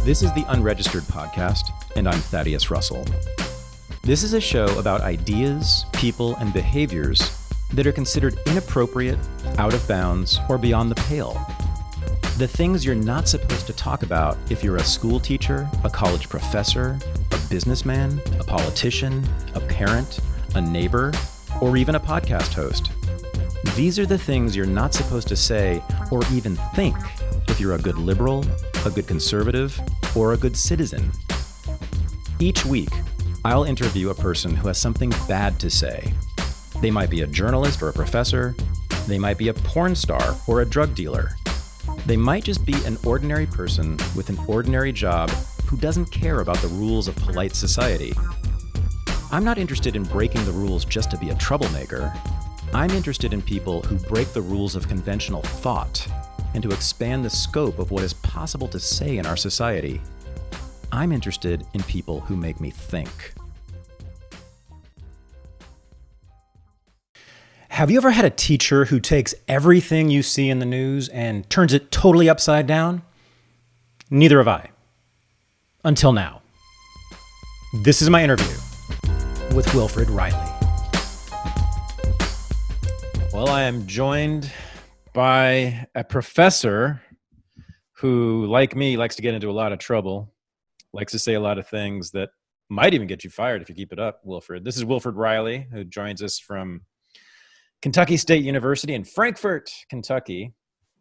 This is the Unregistered podcast, and I'm Thaddeus Russell. This is a show about ideas, people, and behaviors that are considered inappropriate, out of bounds, or beyond the pale. The things you're not supposed to talk about if you're a school teacher, a college professor, a businessman, a politician, a parent, a neighbor, or even a podcast host. These are the things you're not supposed to say or even think if you're a good liberal, a good conservative, or a good citizen. Each week, I'll interview a person who has something bad to say. They might be a journalist or a professor. They might be a porn star or a drug dealer. They might just be an ordinary person with an ordinary job who doesn't care about the rules of polite society. I'm not interested in breaking the rules just to be a troublemaker. I'm interested in people who break the rules of conventional thought and to expand the scope of what is possible to say in our society. I'm interested in people who make me think. Have you ever had a teacher who takes everything you see in the news and turns it totally upside down? Neither have I. Until now. This is my interview with Wilfred Reilly. Well, I am joined by a professor who, like me, likes to get into a lot of trouble, likes to say a lot of things that might even get you fired if you keep it up, Wilfred. This is Wilfred Reilly, who joins us from Kentucky State University in Frankfort, Kentucky.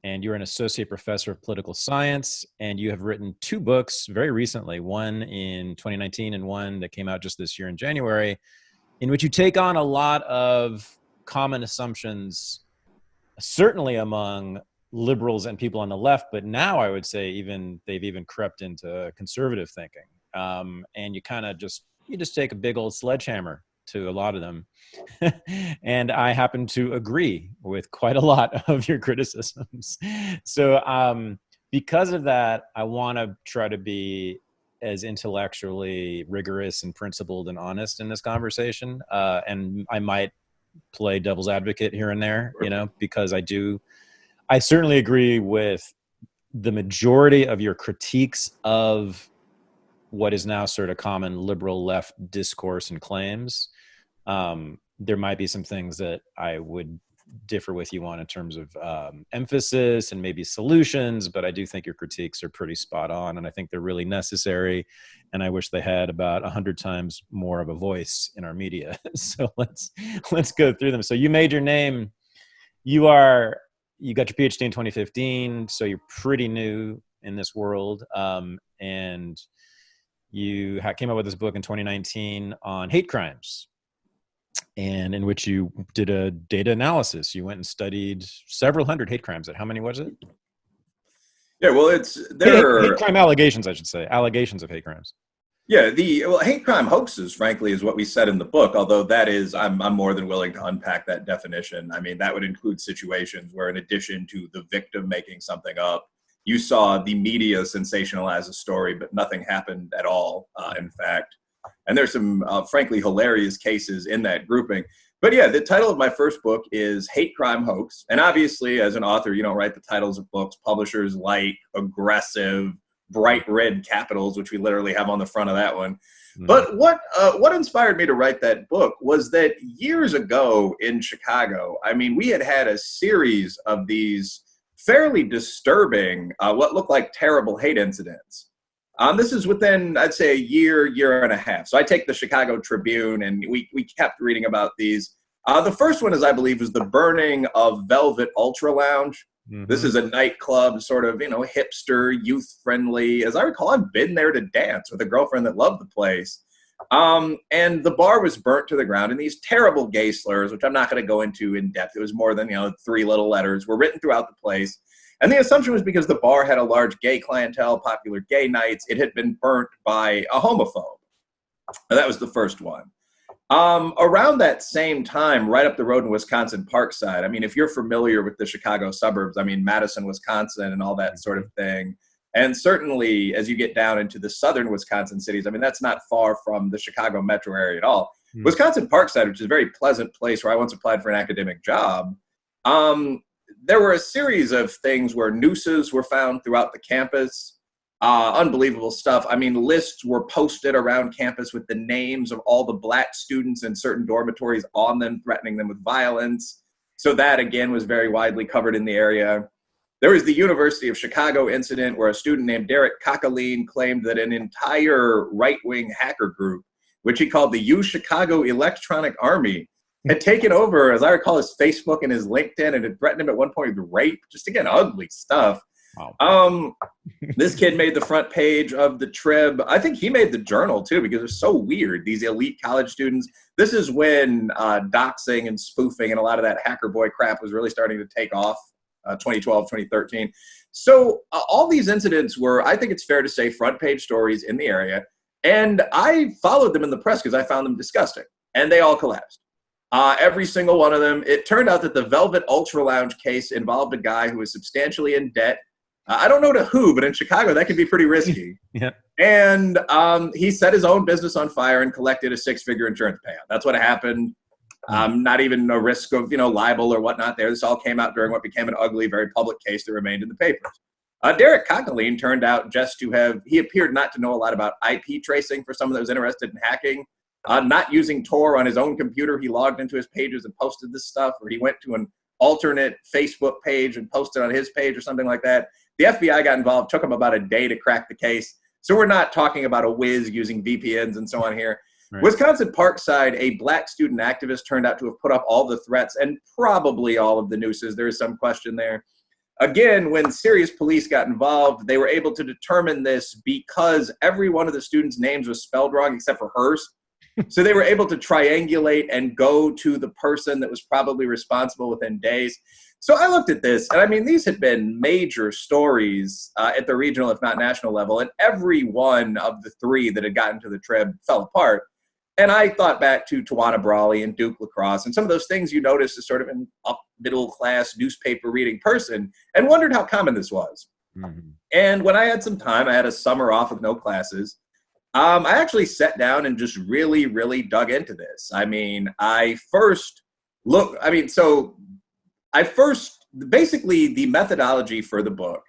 And you're an associate professor of political science, and you have written two books very recently, one in 2019 and one that came out just this year in January, in which you take on a lot of common assumptions, certainly among liberals and people on the left, but now I would say they've even crept into conservative thinking. And you just take a big old sledgehammer to a lot of them. And I happen to agree with quite a lot of your criticisms. So because of that, I want to try to be as intellectually rigorous and principled and honest in this conversation. And I might play devil's advocate here and there, because I certainly agree with the majority of your critiques of what is now sort of common liberal left discourse and claims. There might be some things that I would differ with you on in terms of emphasis and maybe solutions, but I do think your critiques are pretty spot on, and I think they're really necessary, and I wish they had about 100 times more of a voice in our media. So let's go through them. So you made your name. You got your PhD in 2015, so you're pretty new in this world, and you came up with this book in 2019 on hate crimes, and in which you did a data analysis. You went and studied several hundred hate crimes. How many was it? Yeah, well, hate crime allegations, I should say. Allegations of hate crimes. Yeah, hate crime hoaxes, frankly, is what we said in the book, although that is, I'm more than willing to unpack that definition. I mean, that would include situations where, in addition to the victim making something up, you saw the media sensationalize a story, but nothing happened at all, in fact. And there's some, frankly, hilarious cases in that grouping. But yeah, the title of my first book is Hate Crime Hoax. And obviously, as an author, you don't write the titles of books. Publishers like aggressive, bright red capitals, which we literally have on the front of that one. Mm-hmm. But what inspired me to write that book was that years ago in Chicago, I mean, we had a series of these fairly disturbing, what looked like terrible hate incidents. This is within, I'd say, a year and a half. So I take the Chicago Tribune, and we kept reading about these. The first one, I believe, was the burning of Velvet Ultra Lounge. Mm-hmm. This is a nightclub, sort of, hipster, youth-friendly. As I recall, I've been there to dance with a girlfriend that loved the place. And the bar was burnt to the ground, and these terrible gay slurs, which I'm not going to go into in depth. It was more than, 3 little letters, were written throughout the place. And the assumption was because the bar had a large gay clientele, popular gay nights, it had been burnt by a homophobe. And that was the first one. Around that same time, right up the road in Wisconsin, Parkside, I mean, if you're familiar with the Chicago suburbs, I mean, Madison, Wisconsin, and all that sort of thing. And certainly, as you get down into the southern Wisconsin cities, I mean, that's not far from the Chicago metro area at all. Mm-hmm. Wisconsin Parkside, which is a very pleasant place where I once applied for an academic job, there were a series of things where nooses were found throughout the campus. Unbelievable stuff. I mean, lists were posted around campus with the names of all the Black students in certain dormitories on them, threatening them with violence. So that, again, was very widely covered in the area. There was the University of Chicago incident where a student named Derek Cockeline claimed that an entire right-wing hacker group, which he called the U Chicago Electronic Army, had taken over, as I recall, his Facebook and his LinkedIn and had threatened him at one point with rape. Just, again, ugly stuff. Wow. This kid made the front page of the Trib. I think he made the Journal, too, because it was so weird. These elite college students. This is when doxing and spoofing and a lot of that hacker boy crap was really starting to take off, 2012, 2013. So all these incidents were, I think it's fair to say, front page stories in the area. And I followed them in the press because I found them disgusting. And they all collapsed. Every single one of them. It turned out that the Velvet Ultra Lounge case involved a guy who was substantially in debt. I don't know to who, but in Chicago, that can be pretty risky. Yeah. And he set his own business on fire and collected a six-figure insurance payout. That's what happened. Not even a risk of, libel or whatnot there. This all came out during what became an ugly, very public case that remained in the papers. Derek Cockeline turned out just to have, he appeared not to know a lot about IP tracing for someone that was interested in hacking. Not using Tor on his own computer, he logged into his pages and posted this stuff, or he went to an alternate Facebook page and posted on his page or something like that. The FBI got involved, took them about a day to crack the case. So we're not talking about a whiz using VPNs and so on here. Right. Wisconsin Parkside, a Black student activist, turned out to have put up all the threats and probably all of the nooses. There is some question there. Again, when serious police got involved, they were able to determine this because every one of the students' names was spelled wrong except for hers. So they were able to triangulate and go to the person that was probably responsible within days. So I looked at this, and I mean, these had been major stories at the regional, if not national level, and every one of the three that had gotten to the Trib fell apart. And I thought back to Tawana Brawley and Duke Lacrosse and some of those things you notice as sort of an up middle class newspaper reading person, and wondered how common this was. Mm-hmm. And when I had some time, I had a summer off with no classes. I actually sat down and just really, really dug into this. I mean, basically the methodology for the book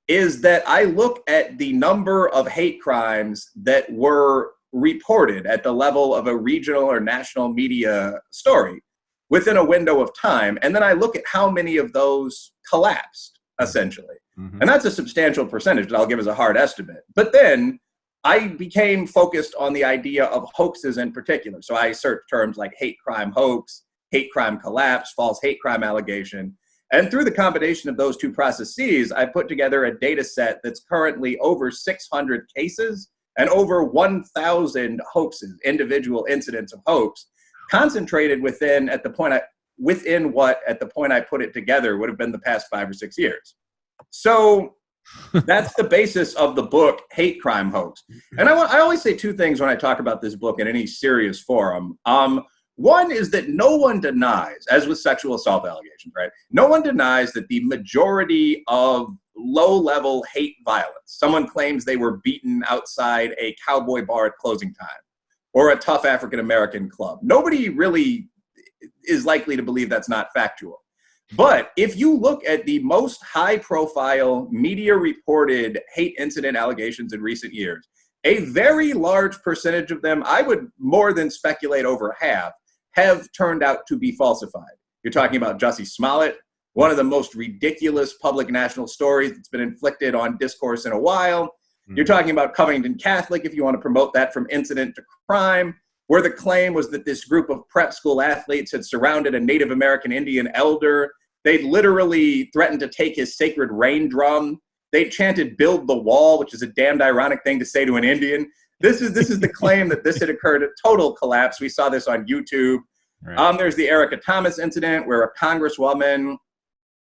is that I look at the number of hate crimes that were reported at the level of a regional or national media story within a window of time. And then I look at how many of those collapsed, essentially. Mm-hmm. And that's a substantial percentage that I'll give as a hard estimate. But then I became focused on the idea of hoaxes in particular. So I searched terms like hate crime hoax, hate crime collapse, false hate crime allegation. And through the combination of those two processes, I put together a data set that's currently over 600 cases and over 1,000 hoaxes, individual incidents of hoax, concentrated within what at the point I put it together would have been the past 5 or 6 years. So that's the basis of the book, Hate Crime Hoax. And I always say two things when I talk about this book in any serious forum. One is that no one denies, as with sexual assault allegations, right? No one denies that the majority of low-level hate violence, someone claims they were beaten outside a cowboy bar at closing time or a tough African-American club. Nobody really is likely to believe that's not factual. But if you look at the most high-profile media-reported hate incident allegations in recent years, a very large percentage of them, I would more than speculate over half, have turned out to be falsified. You're talking about Jussie Smollett, one of the most ridiculous public national stories that's been inflicted on discourse in a while. You're talking about Covington Catholic, if you want to promote that from incident to crime, where the claim was that this group of prep school athletes had surrounded a Native American Indian elder. They'd literally threatened to take his sacred rain drum. They chanted "Build the Wall," which is a damned ironic thing to say to an Indian. This is the claim that this had occurred, a total collapse. We saw this on YouTube. Right. There's the Erica Thomas incident where a congresswoman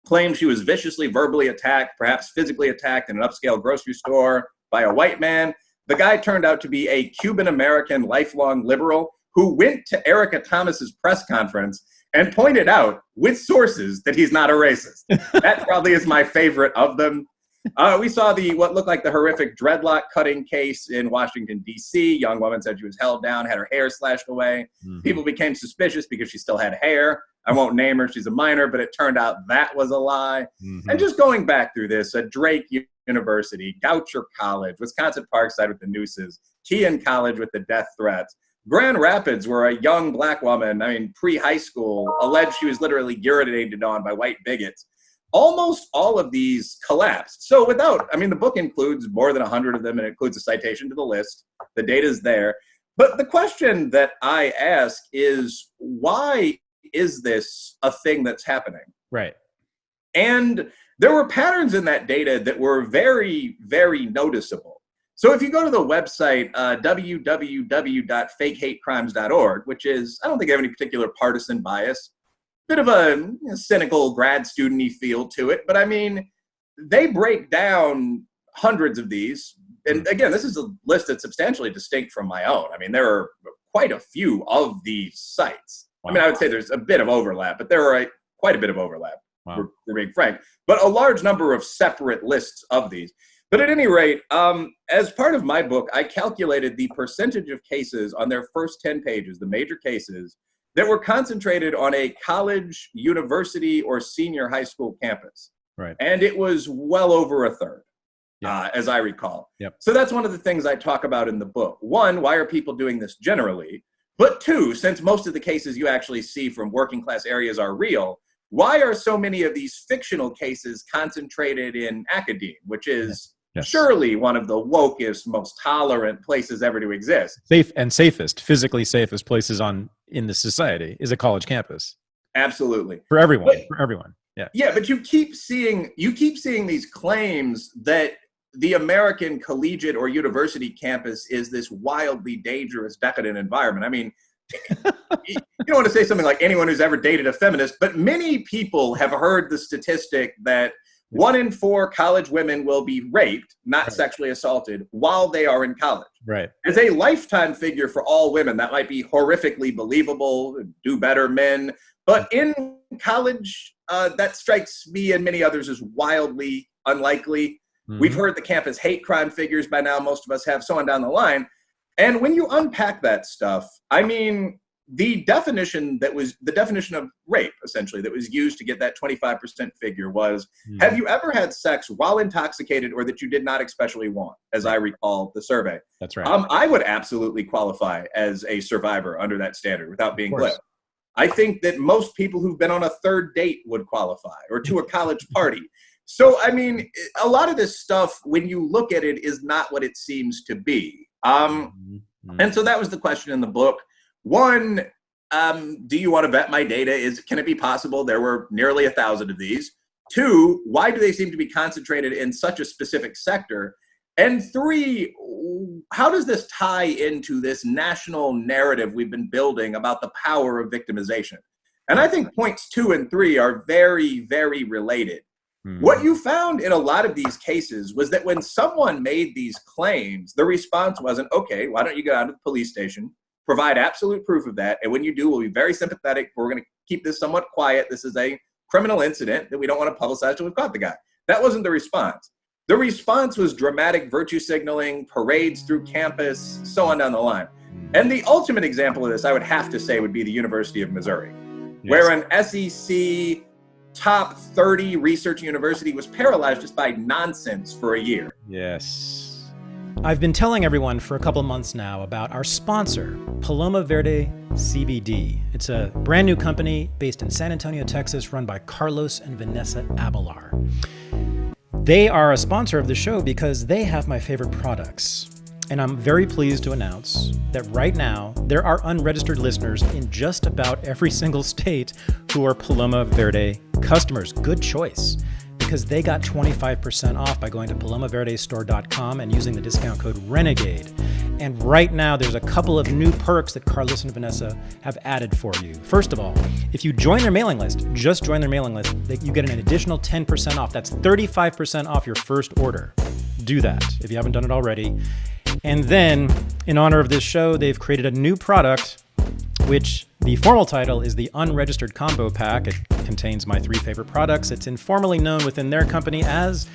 claimed she was viciously verbally attacked, perhaps physically attacked in an upscale grocery store by a white man. The guy turned out to be a Cuban-American lifelong liberal who went to Erica Thomas's press conference and pointed out with sources that he's not a racist. That probably is my favorite of them. We saw what looked like the horrific dreadlock cutting case in Washington, D.C. Young woman said she was held down, had her hair slashed away. Mm-hmm. People became suspicious because she still had hair. I won't name her. She's a minor, but it turned out that was a lie. Mhm. And just going back through this, Drake University, Goucher College, Wisconsin Parkside with the nooses, Kean College with the death threats, Grand Rapids, where a young black woman, pre-high school, alleged she was literally urinated on by white bigots. Almost all of these collapsed. So the book includes more than 100 of them, and it includes a citation to the list. The data's there. But the question that I ask is, why is this a thing that's happening? Right. And there were patterns in that data that were very, very noticeable. So if you go to the website, www.fakehatecrimes.org, which is, I don't think I have any particular partisan bias, bit of a cynical grad student-y feel to it, but they break down hundreds of these. And again, this is a list that's substantially distinct from my own. There are quite a few of these sites. Wow. I would say there's a bit of overlap, but there are quite a bit of overlap. Wow. We're being frank, but a large number of separate lists of these. But at any rate, as part of my book, I calculated the percentage of cases on their first 10 pages, the major cases, that were concentrated on a college, university, or senior high school campus. Right. And it was well over a third, as I recall. Yep. So that's one of the things I talk about in the book. One, why are people doing this generally? But two, since most of the cases you actually see from working class areas are real, why are so many of these fictional cases concentrated in academia, which is surely one of the wokest, most tolerant places ever to exist? Physically safest places in the society is a college campus. Absolutely. For everyone. Yeah. Yeah, but you keep seeing these claims that the American collegiate or university campus is this wildly dangerous, decadent environment. You don't want to say something like anyone who's ever dated a feminist, but many people have heard the statistic that 1 in 4 college women will be raped, not sexually assaulted, while they are in college. Right. As a lifetime figure for all women, that might be horrifically believable, do better men. But in college, that strikes me and many others as wildly unlikely. Mm-hmm. We've heard the campus hate crime figures by now, most of us have, so on down the line. And when you unpack that stuff, the definition of rape, essentially, that was used to get that 25% figure was, have you ever had sex while intoxicated or that you did not especially want, as I recall the survey? That's right. I would absolutely qualify as a survivor under that standard without being glib. I think that most people who've been on a third date would qualify, or to a college party. So, a lot of this stuff, when you look at it, is not what it seems to be. And so that was the question in the book. One, do you want to vet my data? Can it be possible there were nearly 1,000 of these? Two, why do they seem to be concentrated in such a specific sector? And three, how does this tie into this national narrative we've been building about the power of victimization? And I think points 2 and 3 are very, very related. What you found in a lot of these cases was that when someone made these claims, the response wasn't, okay, why don't you go down to the police station, provide absolute proof of that, and when you do, we'll be very sympathetic, but we're going to keep this somewhat quiet. This is a criminal incident that we don't want to publicize till we've caught the guy. That wasn't the response. The response was dramatic virtue signaling, parades through campus, so on down the line. And the ultimate example of this, I would have to say, would be the University of Missouri, where an SEC top 30 research university was paralyzed just by nonsense for a year. Yes. I've been telling everyone for a couple of months now about our sponsor, Paloma Verde CBD. It's a brand new company based in San Antonio, Texas, run by Carlos and Vanessa Abelar. They are a sponsor of the show because they have my favorite products. And I'm very pleased to announce that right now, there are unregistered listeners in just about every single state who are Paloma Verde customers. Good choice, because they got 25% off by going to palomaverdestore.com and using the discount code RENEGADE. And right now, there's a couple of new perks that Carlos and Vanessa have added for you. First of all, if you join their mailing list, just join their mailing list, you get an additional 10% off. That's 35% off your first order. Do that if you haven't done it already. And then, in honor of this show, they've created a new product, which the formal title is the Unregistered Combo Pack. It contains my 3 favorite products. It's informally known within their company as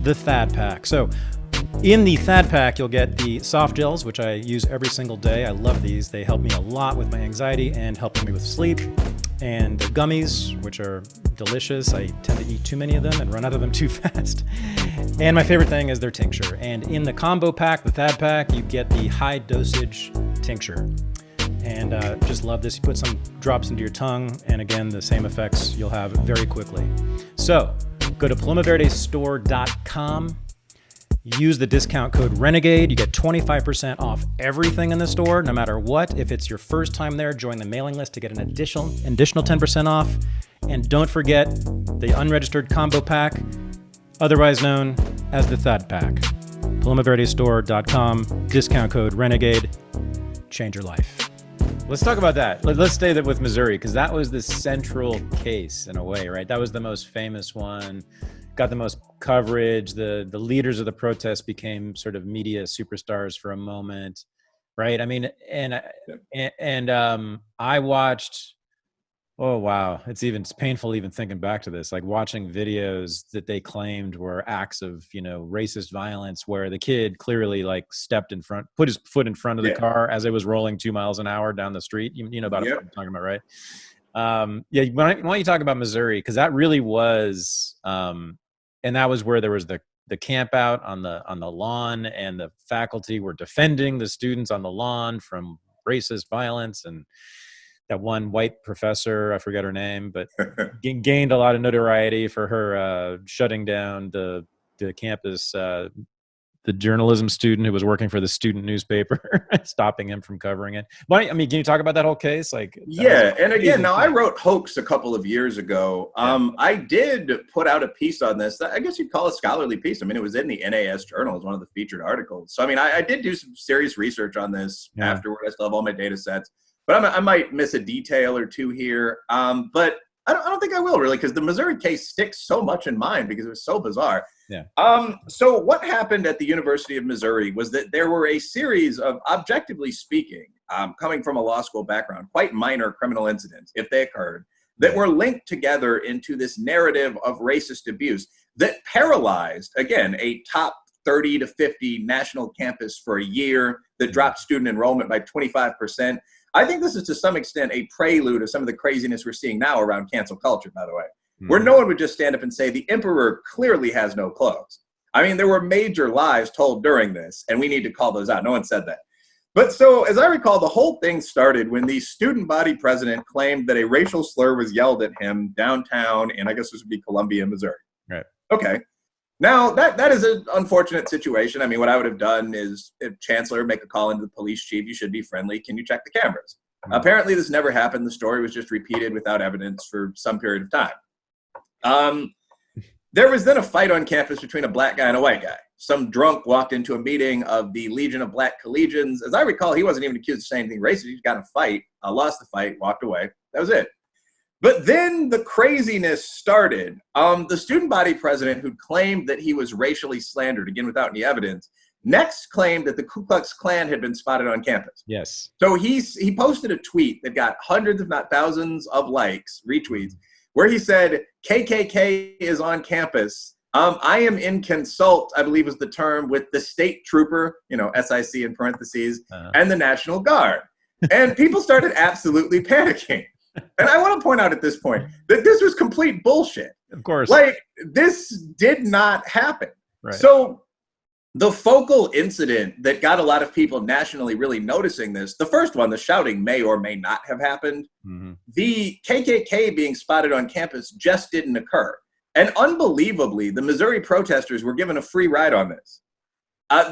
the Thad Pack. So, in the Thad Pack, you'll get the soft gels, which I use every single day. I love these. They help me a lot with my anxiety and helping me with sleep. and the gummies, which are delicious. I tend to eat too many of them and run out of them too fast. And my favorite thing is their tincture. And in the combo pack, the Thad pack, you get the high dosage tincture. And just love this. You put some drops into your tongue, and again, the same effects you'll have very quickly. So go to plumaverdestore.com. Use the discount code RENEGADE. You get 25% off everything in the store, no matter what. If it's your first time there, join the mailing list to get an additional 10% off. And don't forget the unregistered combo pack, otherwise known as the Thad pack. plumaverdestore.com, discount code RENEGADE. Change your life. Let's talk about that. Let's stay with Missouri, because that was the central case in a way, right? That was the most famous one. Got the most coverage. The leaders of the protest became sort of media superstars for a moment, right? I mean, and I watched. Oh wow, it's painful even thinking back to this. Like watching videos that they claimed were acts of racist violence, where the kid clearly like put his foot in front of the car as it was rolling 2 miles an hour down the street. You know about what I'm talking about, right? Why don't you talk about Missouri, because that really was. And that was where there was the camp out on the lawn, and the faculty were defending the students on the lawn from racist violence. And that one white professor, I forget her name, but gained a lot of notoriety for her shutting down the campus, the journalism student who was working for the student newspaper, stopping him from covering it. But I mean, can you talk about that whole case? And again, now I wrote Hoax a couple of years ago. I did put out a piece on this. I guess you'd call it a scholarly piece. I mean, it was in the NAS Journal as one of the featured articles. So, I mean, I did do some serious research on this afterward. I still have all my data sets. But I might miss a detail or two here. But I don't think I will, really, because the Missouri case sticks so much in mind because it was so bizarre. So what happened at the University of Missouri was that there were a series of, objectively speaking, coming from a law school background, quite minor criminal incidents, if they occurred, that were linked together into this narrative of racist abuse that paralyzed, again, a top 30 to 50 national campus for a year, that dropped student enrollment by 25%. I think this is to some extent a prelude of some of the craziness we're seeing now around cancel culture, by the way, where no one would just stand up and say, the emperor clearly has no clothes. I mean, there were major lies told during this, and we need to call those out. No one said that. But so, as I recall, the whole thing started when the student body president claimed that a racial slur was yelled at him downtown, and I guess this would be Columbia, Missouri. Right. Okay. Now, that is an unfortunate situation. I mean, what I would have done is, if Chancellor, make a call into the police chief, you should be friendly. Can you check the cameras? Apparently, this never happened. The story was just repeated without evidence for some period of time. There was then a fight on campus between a black guy and a white guy. Some drunk walked into a meeting of the Legion of Black Collegians. As I recall, he wasn't even accused of saying anything racist. He just got in a fight, lost the fight, walked away. That was it. But then the craziness started. The student body president, who claimed that he was racially slandered, again without any evidence, next claimed that the Ku Klux Klan had been spotted on campus. Yes. So he posted a tweet that got hundreds, if not thousands, of likes, retweets, where he said, KKK is on campus. I am in consult, I believe was the term, with the state trooper, SIC in parentheses, and the National Guard. And people started absolutely panicking. And I want to point out at this point that this was complete bullshit. Of course. Like, this did not happen. Right. So the focal incident that got a lot of people nationally really noticing this, the first one, the shouting, may or may not have happened. The KKK being spotted on campus just didn't occur. And unbelievably, the Missouri protesters were given a free ride on this.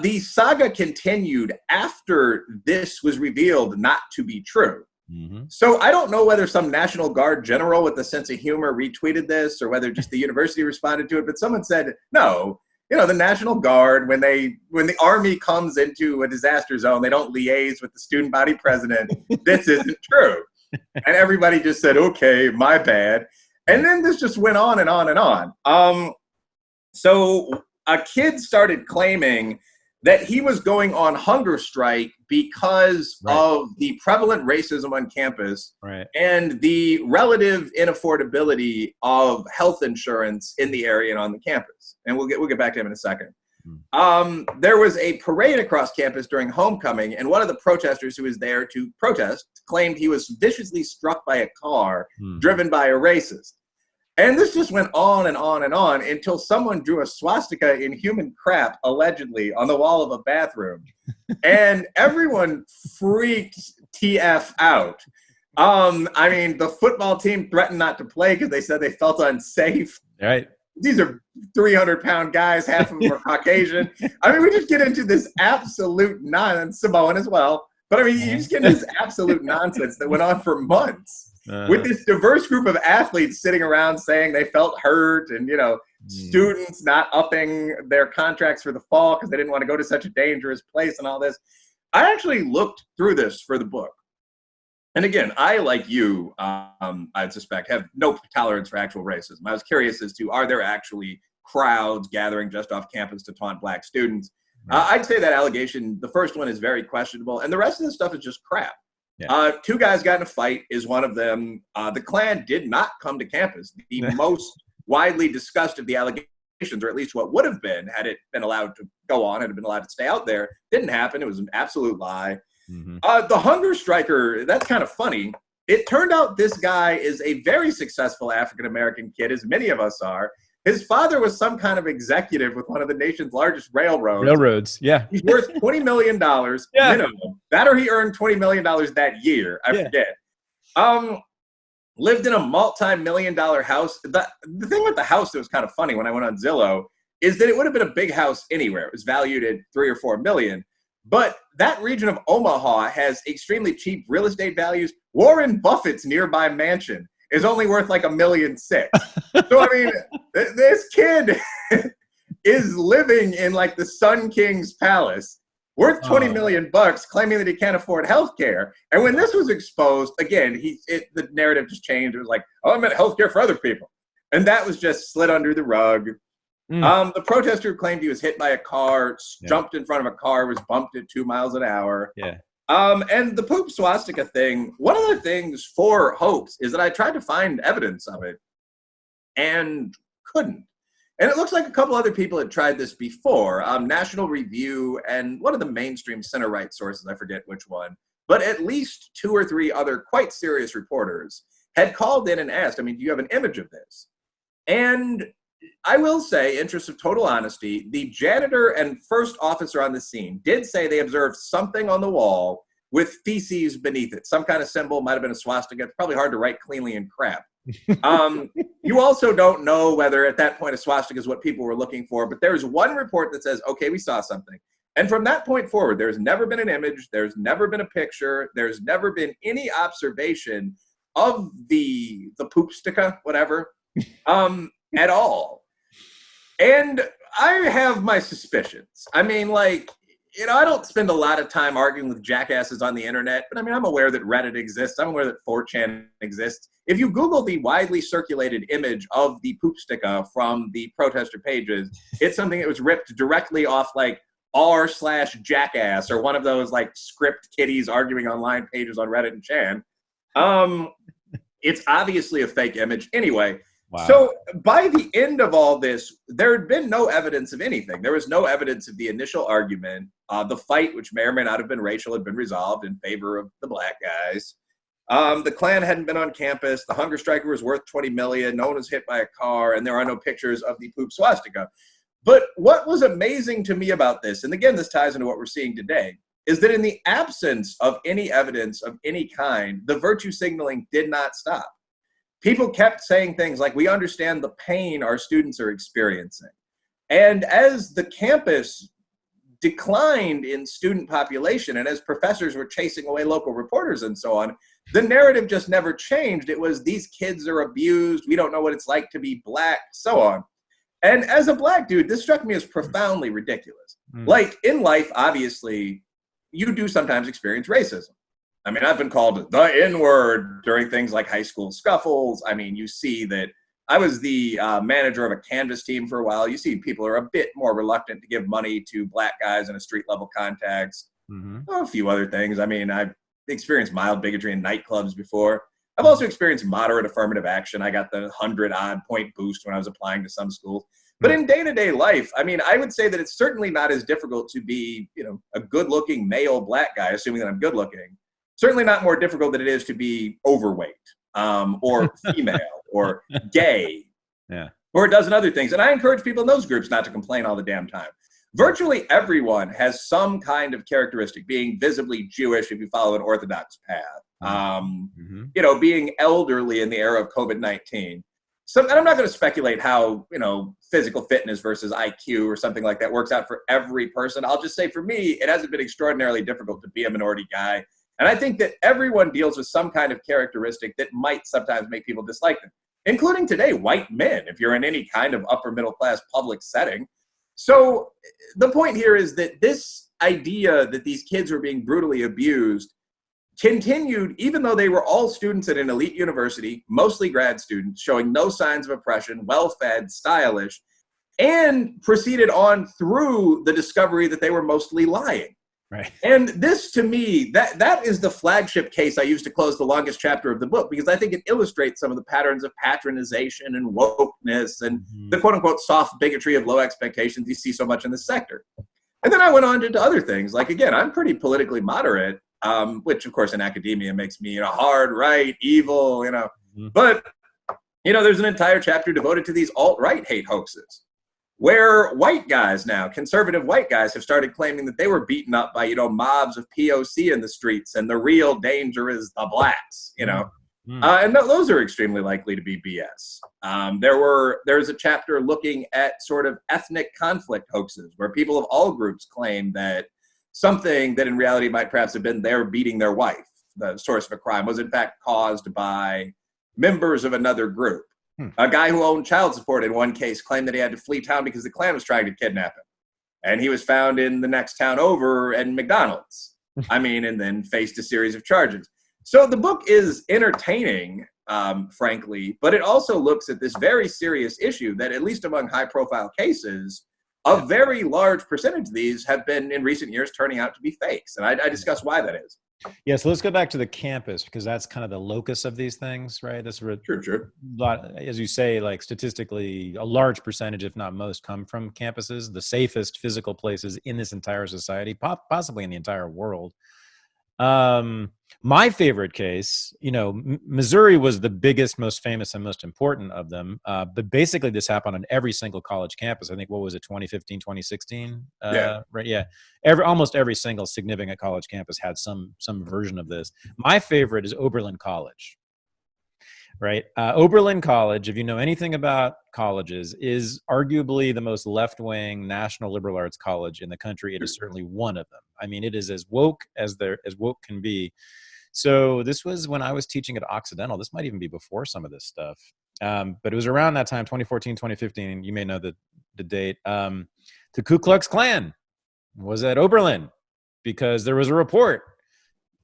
The saga continued after this was revealed not to be true. So I don't know whether some National Guard general with a sense of humor retweeted this, or whether just the university responded to it. But someone said, no, the National Guard, when the army comes into a disaster zone, they don't liaise with the student body president. This isn't true. And everybody just said, okay, my bad. And then this just went on and on and on. So a kid started claiming that he was going on hunger strike because of the prevalent racism on campus and the relative inaffordability of health insurance in the area and on the campus. And we'll get back to him in a second. There was a parade across campus during homecoming, and one of the protesters who was there to protest claimed he was viciously struck by a car driven by a racist. And this just went on and on and on until someone drew a swastika in human crap, allegedly, on the wall of a bathroom. And everyone freaked TF out. I mean, the football team threatened not to play because they said they felt unsafe. Right. These are 300-pound guys, half of them are Caucasian. I mean, we just get into this absolute nonsense, Samoan as well. But I mean, you just get into this absolute nonsense that went on for months. With this diverse group of athletes sitting around saying they felt hurt, and students not upping their contracts for the fall because they didn't want to go to such a dangerous place and all this. I actually looked through this for the book. And again, I, like you, I suspect, have no tolerance for actual racism. I was curious as to, are there actually crowds gathering just off campus to taunt black students? I'd say that allegation, the first one, is very questionable, and the rest of the stuff is just crap. Yeah. Two guys got in a fight is one of them. The Klan did not come to campus. The most widely discussed of the allegations, or at least what would have been had it been allowed to go on, had it been allowed to stay out there, didn't happen. It was an absolute lie. The hunger striker, that's kind of funny. It turned out this guy is a very successful African-American kid, as many of us are. His father was some kind of executive with one of the nation's largest railroads. Yeah. He's worth $20 million minimum. That, or he earned $20 million that year. I forget. Lived in a multi-million-dollar house. The thing with the house that was kind of funny when I went on Zillow is that it would have been a big house anywhere. It was valued at $3 or $4 million. But that region of Omaha has extremely cheap real estate values. Warren Buffett's nearby mansion is only worth like $1.6 million. So, I mean, this kid is living in like the Sun King's palace, worth $20 million, claiming that he can't afford health care. And when this was exposed, again, the narrative just changed. It was like, oh, I meant health care for other people. And that was just slid under the rug. The protester who claimed he was hit by a car, jumped in front of a car, was bumped at 2 miles an hour. And the poop swastika thing, one of the things for hoax is that I tried to find evidence of it and couldn't. And it looks like a couple other people had tried this before. National Review and one of the mainstream center-right sources, I forget which one, but at least 2 or 3 other quite serious reporters had called in and asked, I mean, do you have an image of this? And I will say, interest of total honesty, the janitor and first officer on the scene did say they observed something on the wall with feces beneath it. Some kind of symbol, might have been a swastika. It's probably hard to write cleanly in crap. You also don't know whether at that point a swastika is what people were looking for, but there's one report that says, okay, we saw something. And from that point forward, there's never been an image, there's never been a picture, there's never been any observation of the poopstica, whatever, at all. And I have my suspicions. I mean, like, I don't spend a lot of time arguing with jackasses on the internet, but I mean, I'm aware that Reddit exists. I'm aware that 4chan exists. If you Google the widely circulated image of the poopstica from the protester pages, it's something that was ripped directly off like r/jackass or one of those like script kiddies arguing online pages on Reddit and Chan. It's obviously a fake image. Anyway, wow. So by the end of all this, there had been no evidence of anything. There was no evidence of the initial argument. The fight, which may or may not have been racial, had been resolved in favor of the black guys. The Klan hadn't been on campus. The hunger striker was worth $20 million. No one was hit by a car, and there are no pictures of the poop swastika. But what was amazing to me about this, and again, this ties into what we're seeing today, is that in the absence of any evidence of any kind, the virtue signaling did not stop. People kept saying things like, we understand the pain our students are experiencing. And as the campus declined in student population and as professors were chasing away local reporters and so on, the narrative just never changed. It was, these kids are abused, we don't know what it's like to be black, so on. And as a black dude, this struck me as profoundly ridiculous. Like, in life, obviously, you do sometimes experience racism. I mean, I've been called the N-word during things like high school scuffles. I mean, you see that I was the manager of a canvas team for a while. You see people are a bit more reluctant to give money to black guys in a street-level context. A few other things. I mean, I've experienced mild bigotry in nightclubs before. I've also experienced moderate affirmative action. I got the 100-odd point boost when I was applying to some schools. But in day-to-day life, I mean, I would say that it's certainly not as difficult to be, a good-looking male black guy, assuming that I'm good-looking. Certainly not more difficult than it is to be overweight, or female, or gay, Yeah. or a dozen other things. And I encourage people in those groups not to complain all the damn time. Virtually everyone has some kind of characteristic, being visibly Jewish if you follow an Orthodox path, being elderly in the era of COVID-19. And I'm not going to speculate how, physical fitness versus IQ or something like that works out for every person. I'll just say for me, it hasn't been extraordinarily difficult to be a minority guy. And I think that everyone deals with some kind of characteristic that might sometimes make people dislike them, including today, white men, if you're in any kind of upper middle class public setting. So the point here is that this idea that these kids were being brutally abused continued even though they were all students at an elite university, mostly grad students, showing no signs of oppression, well-fed, stylish, and proceeded on through the discovery that they were mostly lying. Right. And this, to me, that is the flagship case I use to close the longest chapter of the book, because I think it illustrates some of the patterns of patronization and wokeness and the quote-unquote soft bigotry of low expectations you see so much in this sector. And then I went on to other things. Like, again, I'm pretty politically moderate, which, of course, in academia makes me hard, right, evil, But, there's an entire chapter devoted to these alt-right hate hoaxes, where white guys now, conservative white guys, have started claiming that they were beaten up by, mobs of POC in the streets, and the real danger is the blacks, and those are extremely likely to be BS. There's a chapter looking at sort of ethnic conflict hoaxes, where people of all groups claim that something that in reality might perhaps have been their beating their wife, the source of a crime, was in fact caused by members of another group. A guy who owned child support in one case claimed that he had to flee town because the Klan was trying to kidnap him. And he was found in the next town over at McDonald's. And then faced a series of charges. So the book is entertaining, frankly, but it also looks at this very serious issue that, at least among high-profile cases, a very large percentage of these have been, in recent years, turning out to be fakes. And I discuss why that is. Yeah, so let's go back to the campus, because that's kind of the locus of these things, right? That's Sure. As you say, like statistically, a large percentage, if not most, come from campuses, the safest physical places in this entire society, possibly in the entire world. My favorite case, Missouri was the biggest, most famous, and most important of them. But basically this happened on every single college campus. I think, what was it, 2015, 2016? Right. Yeah. Almost every single significant college campus had some version of this. My favorite is Oberlin College. Right. Oberlin College, if you know anything about colleges, is arguably the most left-wing national liberal arts college in the country. It is certainly one of them. I mean, it is as woke as woke can be. So this was when I was teaching at Occidental. This might even be before some of this stuff. But it was around that time, 2014, 2015. You may know the date. The Ku Klux Klan was at Oberlin because there was a report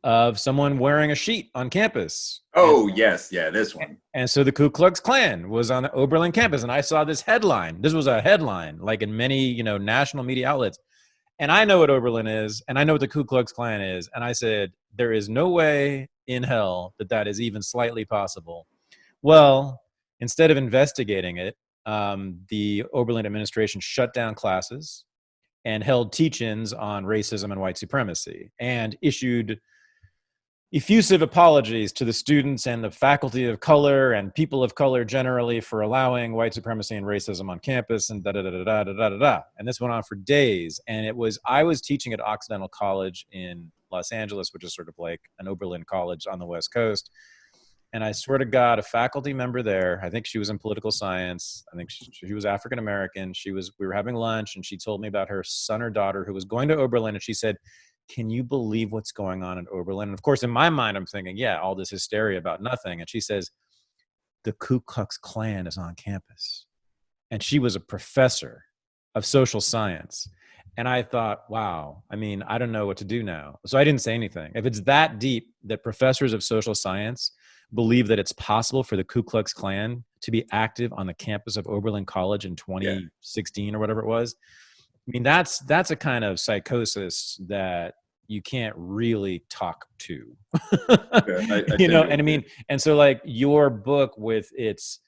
of someone wearing a sheet on campus. Oh, yes. Yeah, this one. And so the Ku Klux Klan was on the Oberlin campus. And I saw this headline. This was a headline, like in many, national media outlets. And I know what Oberlin is, and I know what the Ku Klux Klan is. And I said, there is no way in hell that is even slightly possible. Well, instead of investigating it, the Oberlin administration shut down classes and held teach-ins on racism and white supremacy, and issued effusive apologies to the students and the faculty of color and people of color generally for allowing white supremacy and racism on campus, and da-da-da-da-da-da-da-da. And this went on for days. And I was teaching at Occidental College in Los Angeles, which is sort of like an Oberlin college on the West Coast. And I swear to God, a faculty member there, I think she was in political science. I think she was African-American. We were having lunch, and she told me about her son or daughter who was going to Oberlin. And she said, can you believe what's going on in Oberlin? And of course, in my mind, I'm thinking, yeah, all this hysteria about nothing. And she says, the Ku Klux Klan is on campus. And she was a professor of social science. And I thought, wow, I mean, I don't know what to do now. So I didn't say anything. If it's that deep that professors of social science believe that it's possible for the Ku Klux Klan to be active on the campus of Oberlin College in 2016 or whatever it was, I mean, that's a kind of psychosis that you can't really talk to, I and I mean, and so like your book with its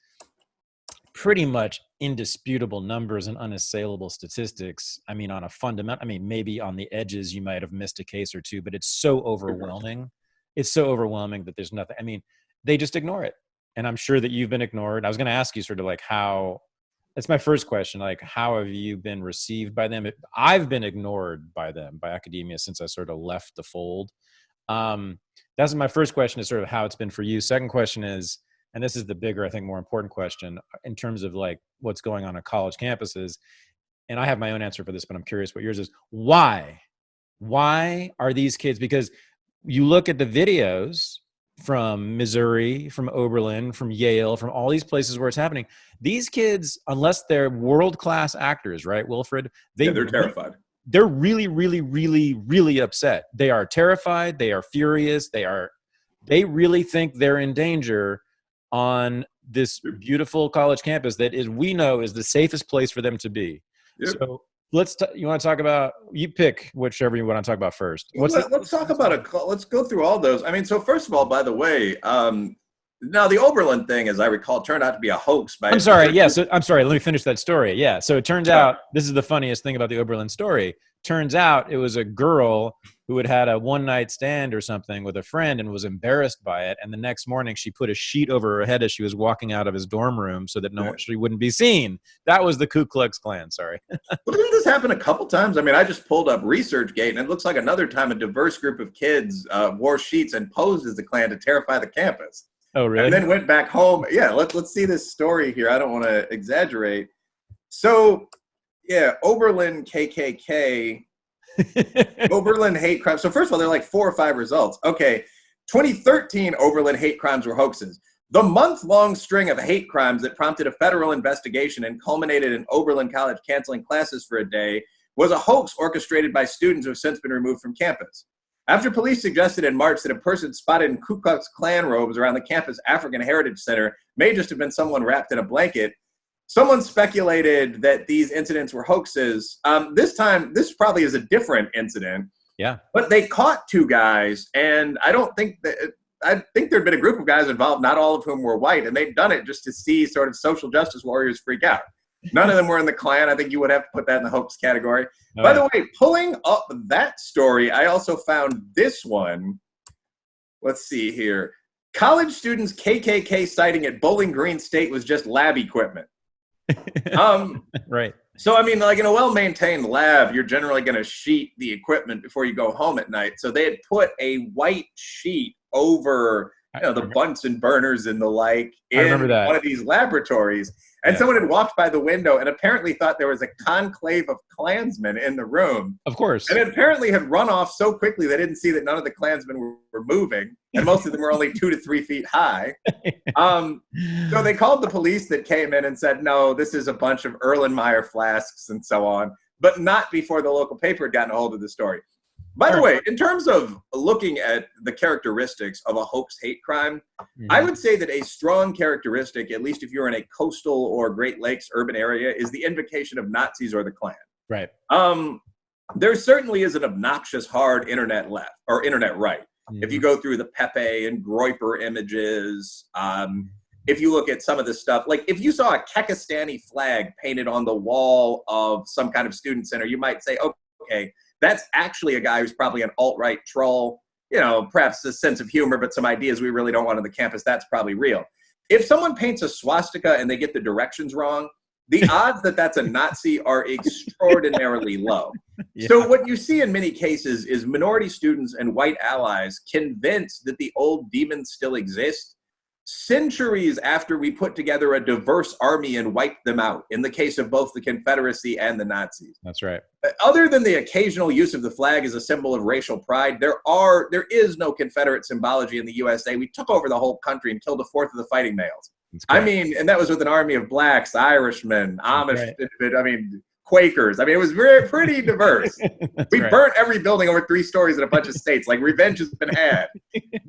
pretty much indisputable numbers and unassailable statistics. I mean, on a fundamental, I mean, maybe on the edges you might have missed a case or two, but it's so overwhelming. It's so overwhelming that there's nothing. I mean, they just ignore it. And I'm sure that you've been ignored. I was going to ask you sort of like how, that's my first question. Like, how have you been received by them? I've been ignored by them, by academia, since I sort of left the fold. That's my first question, is sort of how it's been for you. Second question is, and this is the bigger, I think, more important question in terms of like what's going on college campuses. And I have my own answer for this, but I'm curious what yours is. Why are these kids? Because you look at the videos from Missouri, from Oberlin, from Yale, from all these places where it's happening. These kids, unless they're world-class actors, right, Wilfred? They're terrified. They're really, really, really, really upset. They are terrified. They are furious. They really think they're in danger on this beautiful college campus that is, we know, is the safest place for them to be. Yep. So you want to talk about, you pick whichever you want to talk about first. Let's talk about it. Let's go through all those. I mean, so first of all, by the way, now the Oberlin thing, as I recall, turned out to be a hoax. I'm sorry. Yeah. So I'm sorry. Let me finish that story. Yeah. So it turns out, this is the funniest thing about the Oberlin story. Turns out it was a girl who had a one-night stand or something with a friend and was embarrassed by it. And the next morning she put a sheet over her head as she was walking out of his dorm room so that she wouldn't be seen. That was the Ku Klux Klan. Sorry. Well, didn't this happen a couple times? I mean, I just pulled up ResearchGate, and it looks like another time a diverse group of kids wore sheets and posed as the Klan to terrify the campus. Oh, really? And then went back home. Yeah, let's see this story here. I don't want to exaggerate. So, yeah, Oberlin KKK, Oberlin hate crimes. So first of all, there are like 4 or 5 results. Okay, 2013 Oberlin hate crimes were hoaxes. The month-long string of hate crimes that prompted a federal investigation and culminated in Oberlin College canceling classes for a day was a hoax orchestrated by students who have since been removed from campus. After police suggested in March that a person spotted in Ku Klux Klan robes around the campus African Heritage Center may just have been someone wrapped in a blanket, someone speculated that these incidents were hoaxes. This time, this probably is a different incident. Yeah. But they caught 2 guys, and I think there'd been a group of guys involved, not all of whom were white, and they'd done it just to see sort of social justice warriors freak out. None of them were in the Klan. I think you would have to put that in the hoax category. Oh, By the way, pulling up that story, I also found this one. Let's see here. College students KKK sighting at Bowling Green State was just lab equipment. Right. So, I mean, like in a well-maintained lab, you're generally going to sheet the equipment before you go home at night. So they had put a white sheet over the Bunsen burners and the like in one of these laboratories. And someone had walked by the window and apparently thought there was a conclave of Klansmen in the room. Of course. And it apparently had run off so quickly they didn't see that none of the Klansmen were moving. And most of them were only 2 to 3 feet high. So they called the police that came in and said, no, this is a bunch of Erlenmeyer flasks and so on. But not before the local paper had gotten a hold of the story. By the way, in terms of looking at the characteristics of a hoax hate crime, I would say that a strong characteristic, at least if you're in a coastal or Great Lakes urban area, is the invocation of Nazis or the Klan. Right. There certainly is an obnoxious hard internet left or internet right. If you go through the Pepe and Groyper images, if you look at some of the stuff, like if you saw a Kekistani flag painted on the wall of some kind of student center, you might say, okay, that's actually a guy who's probably an alt-right troll, perhaps a sense of humor, but some ideas we really don't want on the campus, that's probably real. If someone paints a swastika and they get the directions wrong, the odds that that's a Nazi are extraordinarily low. Yeah. So what you see in many cases is minority students and white allies convinced that the old demons still exist centuries after we put together a diverse army and wiped them out, in the case of both the Confederacy and the Nazis. That's right. Other than the occasional use of the flag as a symbol of racial pride, there is no Confederate symbology in the USA. We took over the whole country and killed a fourth of the fighting males. I mean, and that was with an army of blacks, Irishmen, Amish, Quakers. I mean, it was pretty diverse. We burnt every building over 3 stories in a bunch of states. Like, revenge has been had.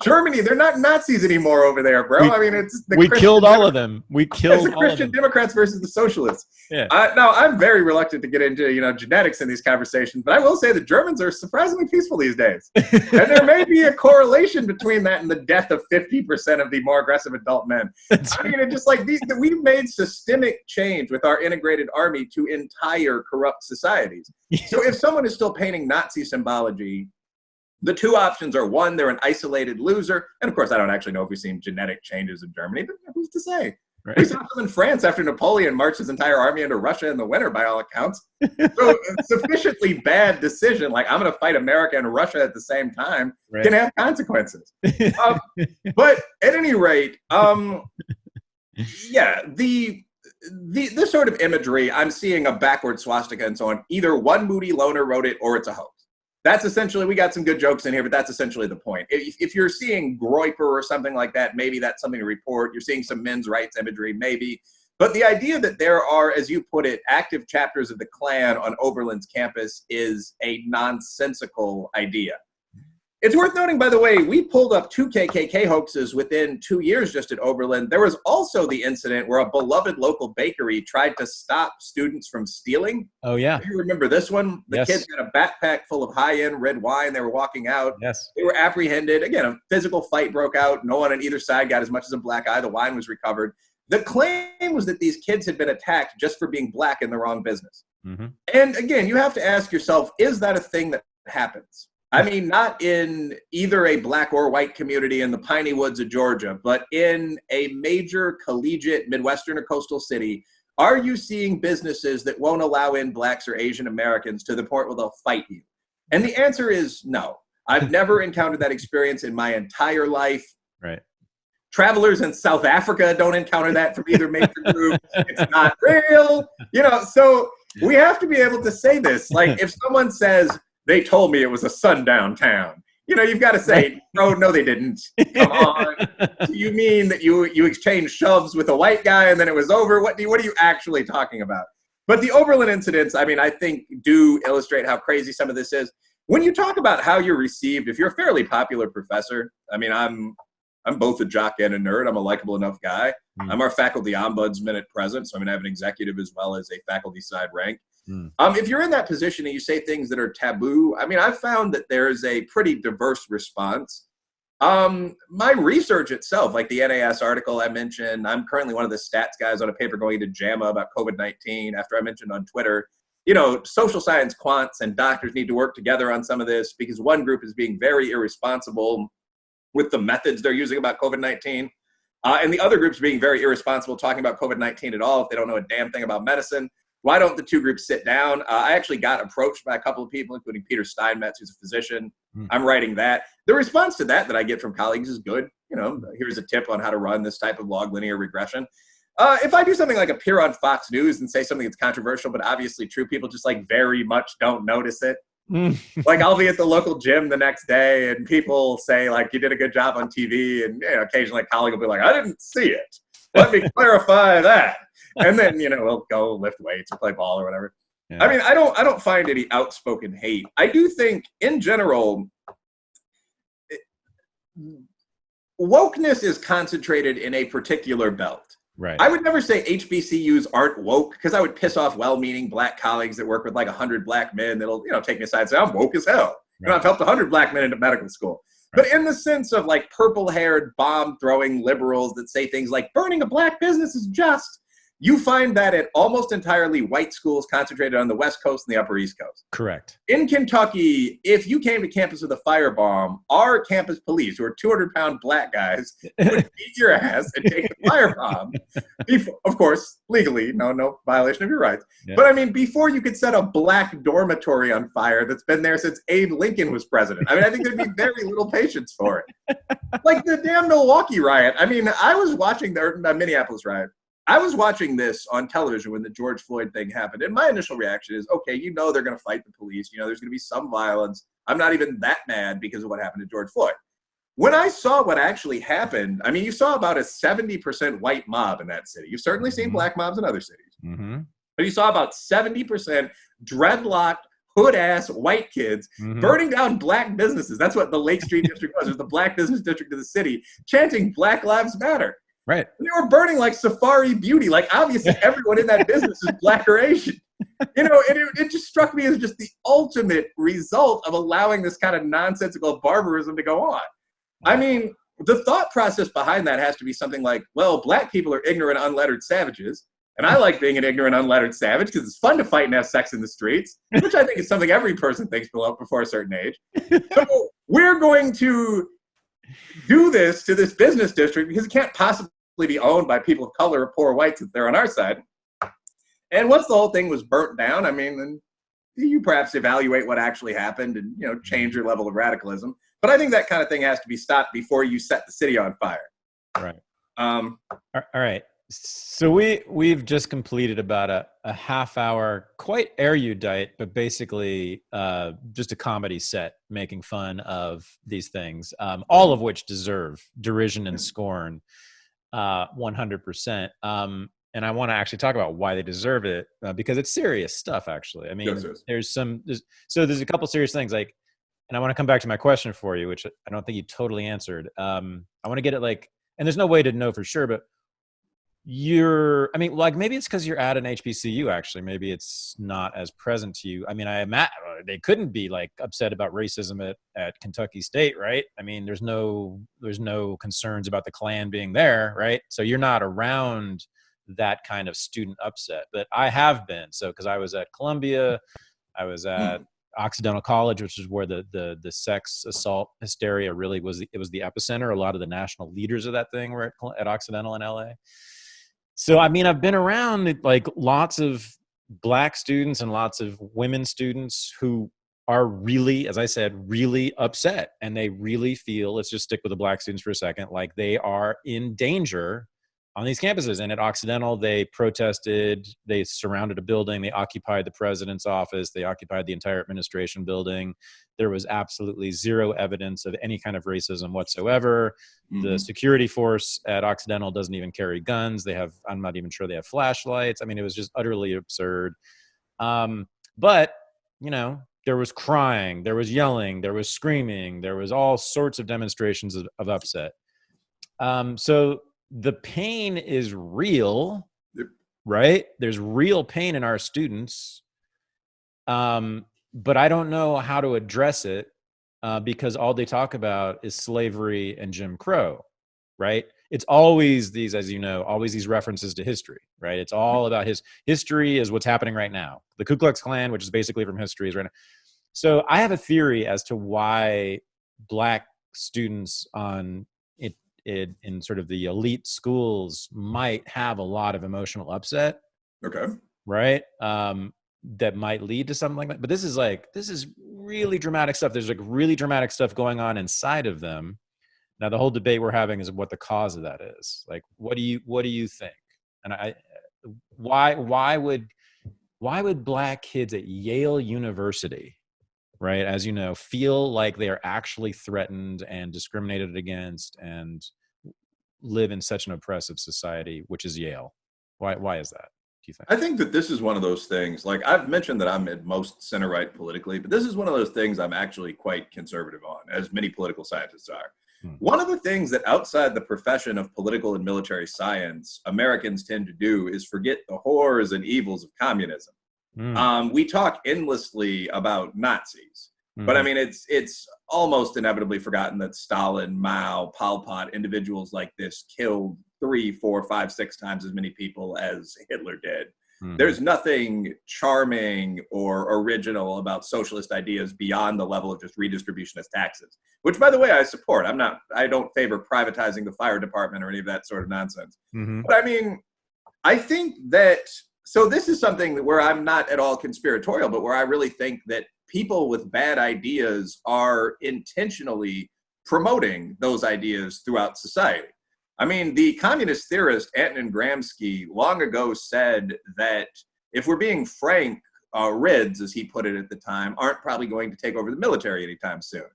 Germany, they're not Nazis anymore over there, bro. I mean, it's the we killed all of them. We killed the Christian Democrats versus the socialists. Yeah. Now, I'm very reluctant to get into genetics in these conversations, but I will say the Germans are surprisingly peaceful these days, and there may be a correlation between that and the death of 50% of the more aggressive adult men. I mean, it's just like we've made systemic change with our integrated army to entire corrupt societies. So if someone is still painting Nazi symbology, the 2 options are, 1, they're an isolated loser. And of course, I don't actually know if we've seen genetic changes in Germany, but who's to say? Right. We saw them in France after Napoleon marched his entire army into Russia in the winter, by all accounts. So a sufficiently bad decision, like I'm going to fight America and Russia at the same time, can have consequences. But at any rate, yeah, this sort of imagery, I'm seeing a backward swastika and so on. Either one moody loner wrote it or it's a hoax. That's essentially, we got some good jokes in here, but that's essentially the point. If you're seeing Groyper or something like that, maybe that's something to report. You're seeing some men's rights imagery, maybe. But the idea that there are, as you put it, active chapters of the Klan on Oberlin's campus is a nonsensical idea. It's worth noting, by the way, we pulled up 2 KKK hoaxes within 2 years just at Oberlin. There was also the incident where a beloved local bakery tried to stop students from stealing. Oh, yeah. Do you remember this one? The kids had a backpack full of high-end red wine. They were walking out. Yes. They were apprehended. Again, a physical fight broke out. No one on either side got as much as a black eye. The wine was recovered. The claim was that these kids had been attacked just for being black in the wrong business. Mm-hmm. And again, you have to ask yourself, is that a thing that happens? I mean, not in either a black or white community in the piney woods of Georgia, but in a major collegiate Midwestern or coastal city, are you seeing businesses that won't allow in blacks or Asian Americans to the point where they'll fight you? And the answer is no. I've never encountered that experience in my entire life. Right. Travelers in South Africa don't encounter that from either major group. It's not real. So we have to be able to say this. Like, if someone says, they told me it was a sundown town, you've got to say, no, they didn't. Come on. Do you mean that you exchanged shoves with a white guy and then it was over? What are you actually talking about? But the Oberlin incidents, I mean, I think do illustrate how crazy some of this is. When you talk about how you're received, if you're a fairly popular professor, I mean, I'm both a jock and a nerd. I'm a likable enough guy. I'm our faculty ombudsman at present, so I have an executive as well as a faculty side rank. If you're in that position and you say things that are taboo, I mean, I've found that there is a pretty diverse response. My research itself, like the NAS article I mentioned, I'm currently one of the stats guys on a paper going into JAMA about COVID-19 after I mentioned on Twitter, social science quants and doctors need to work together on some of this because one group is being very irresponsible with the methods they're using about COVID-19. And the other group's being very irresponsible talking about COVID-19 at all if they don't know a damn thing about medicine. Why don't the 2 groups sit down? I actually got approached by a couple of people, including Peter Steinmetz, who's a physician. I'm writing that. The response to that I get from colleagues is good. Here's a tip on how to run this type of log linear regression. If I do something like appear on Fox News and say something that's controversial but obviously true, people just very much don't notice it. Like, I'll be at the local gym the next day and people say, you did a good job on TV. And occasionally a colleague will be like, I didn't see it. Let me clarify that. And then, we'll go lift weights or play ball or whatever. Yeah. I mean, I don't find any outspoken hate. I do think, in general, wokeness is concentrated in a particular belt. Right. I would never say HBCUs aren't woke because I would piss off well-meaning black colleagues that work with 100 black men that'll, take me aside and say, I'm woke as hell. Right. I've helped 100 black men into medical school. Right. But in the sense of purple-haired, bomb-throwing liberals that say things like burning a black business is just, you find that at almost entirely white schools concentrated on the West Coast and the Upper East Coast. Correct. In Kentucky, if you came to campus with a firebomb, our campus police, who are 200-pound black guys, would beat your ass and take the firebomb. Of course, legally, no violation of your rights. Yeah. But I mean, before you could set a black dormitory on fire that's been there since Abe Lincoln was president. I mean, I think there'd be very little patience for it. Like the damn Milwaukee riot. I mean, I was watching the Minneapolis riot. I was watching this on television when the George Floyd thing happened, and my initial reaction is, okay, they're going to fight the police. There's going to be some violence. I'm not even that mad because of what happened to George Floyd. When I saw what actually happened, you saw about a 70% white mob in that city. You've certainly seen black mobs in other cities. Mm-hmm. But you saw about 70% dreadlocked, hood-ass white kids burning down black businesses. That's what the Lake Street District was. It was the black business district of the city, chanting Black Lives Matter. Right. And they were burning like Safari Beauty. Like, obviously, everyone in that business is black or Asian. And it just struck me as just the ultimate result of allowing this kind of nonsensical barbarism to go on. I mean, the thought process behind that has to be something like, well, black people are ignorant, unlettered savages. And I like being an ignorant, unlettered savage because it's fun to fight and have sex in the streets, which I think is something every person thinks before a certain age. So we're going to do this to this business district because it can't possibly be owned by people of color or poor whites if they're on our side. And once the whole thing was burnt down, I mean, then you perhaps evaluate what actually happened and, change your level of radicalism. But I think that kind of thing has to be stopped before you set the city on fire. Right. All right. So we've just completed about a half hour, quite erudite, but basically just a comedy set making fun of these things, all of which deserve derision and scorn 100%. And I want to actually talk about why they deserve it because it's serious stuff, actually. I mean, there's a couple serious things like, and I want to come back to my question for you, which I don't think you totally answered. I want to get it like, and there's no way to know for sure, but maybe it's because you're at an HBCU, actually. Maybe it's not as present to you. I mean, I imagine they couldn't be like upset about racism at Kentucky State, right? I mean, there's no concerns about the Klan being there, right? So you're not around that kind of student upset, but I have been. So, because I was at Columbia, I was at Occidental College, which is where the sex assault hysteria really was. It was the epicenter. A lot of the national leaders of that thing were at Occidental in LA. So, I mean, I've been around like lots of black students and lots of women students who are really, as I said, really upset. And they really feel, let's just stick with the black students for a second, like they are in danger on these campuses. And at Occidental, they protested, they surrounded a building, they occupied the president's office, they occupied the entire administration building. There was absolutely zero evidence of any kind of racism whatsoever. The security force at Occidental doesn't even carry guns. I'm not even sure they have flashlights. I mean, it was just utterly absurd. But, there was crying, there was yelling, there was screaming, there was all sorts of demonstrations of upset. So the pain is real, right? There's real pain in our students. But I don't know how to address it because all they talk about is slavery and Jim Crow, right? It's always these, as you know, always these references to history, right? It's all about history is what's happening right now. The Ku Klux Klan, which is basically from history, is right now. So I have a theory as to why black students in sort of the elite schools might have a lot of emotional upset. Okay. Right. That might lead to something like that. But this is really dramatic stuff. There's like really dramatic stuff going on inside of them. Now, the whole debate we're having is what the cause of that is. Like, what do you think? And why would black kids at Yale University, right, as you know, feel like they are actually threatened and discriminated against and live in such an oppressive society, which is Yale? Why is that, do you think? I think that this is one of those things, like I've mentioned that I'm at most center-right politically, but this is one of those things I'm actually quite conservative on, as many political scientists are. One of the things that outside the profession of political and military science, Americans tend to do is forget the horrors and evils of communism. We talk endlessly about Nazis, but I mean, it's almost inevitably forgotten that Stalin, Mao, Pol Pot, individuals like this killed 3, 4, 5, 6 times as many people as Hitler did. There's nothing charming or original about socialist ideas beyond the level of just redistribution as taxes, which, by the way, I support. I don't favor privatizing the fire department or any of that sort of nonsense. But I mean, I think that, so this is something where I'm not at all conspiratorial, but where I really think that people with bad ideas are intentionally promoting those ideas throughout society. I mean, the communist theorist Antonin Gramsci long ago said that, if we're being frank, Rids, as he put it at the time, aren't probably going to take over the military anytime soon.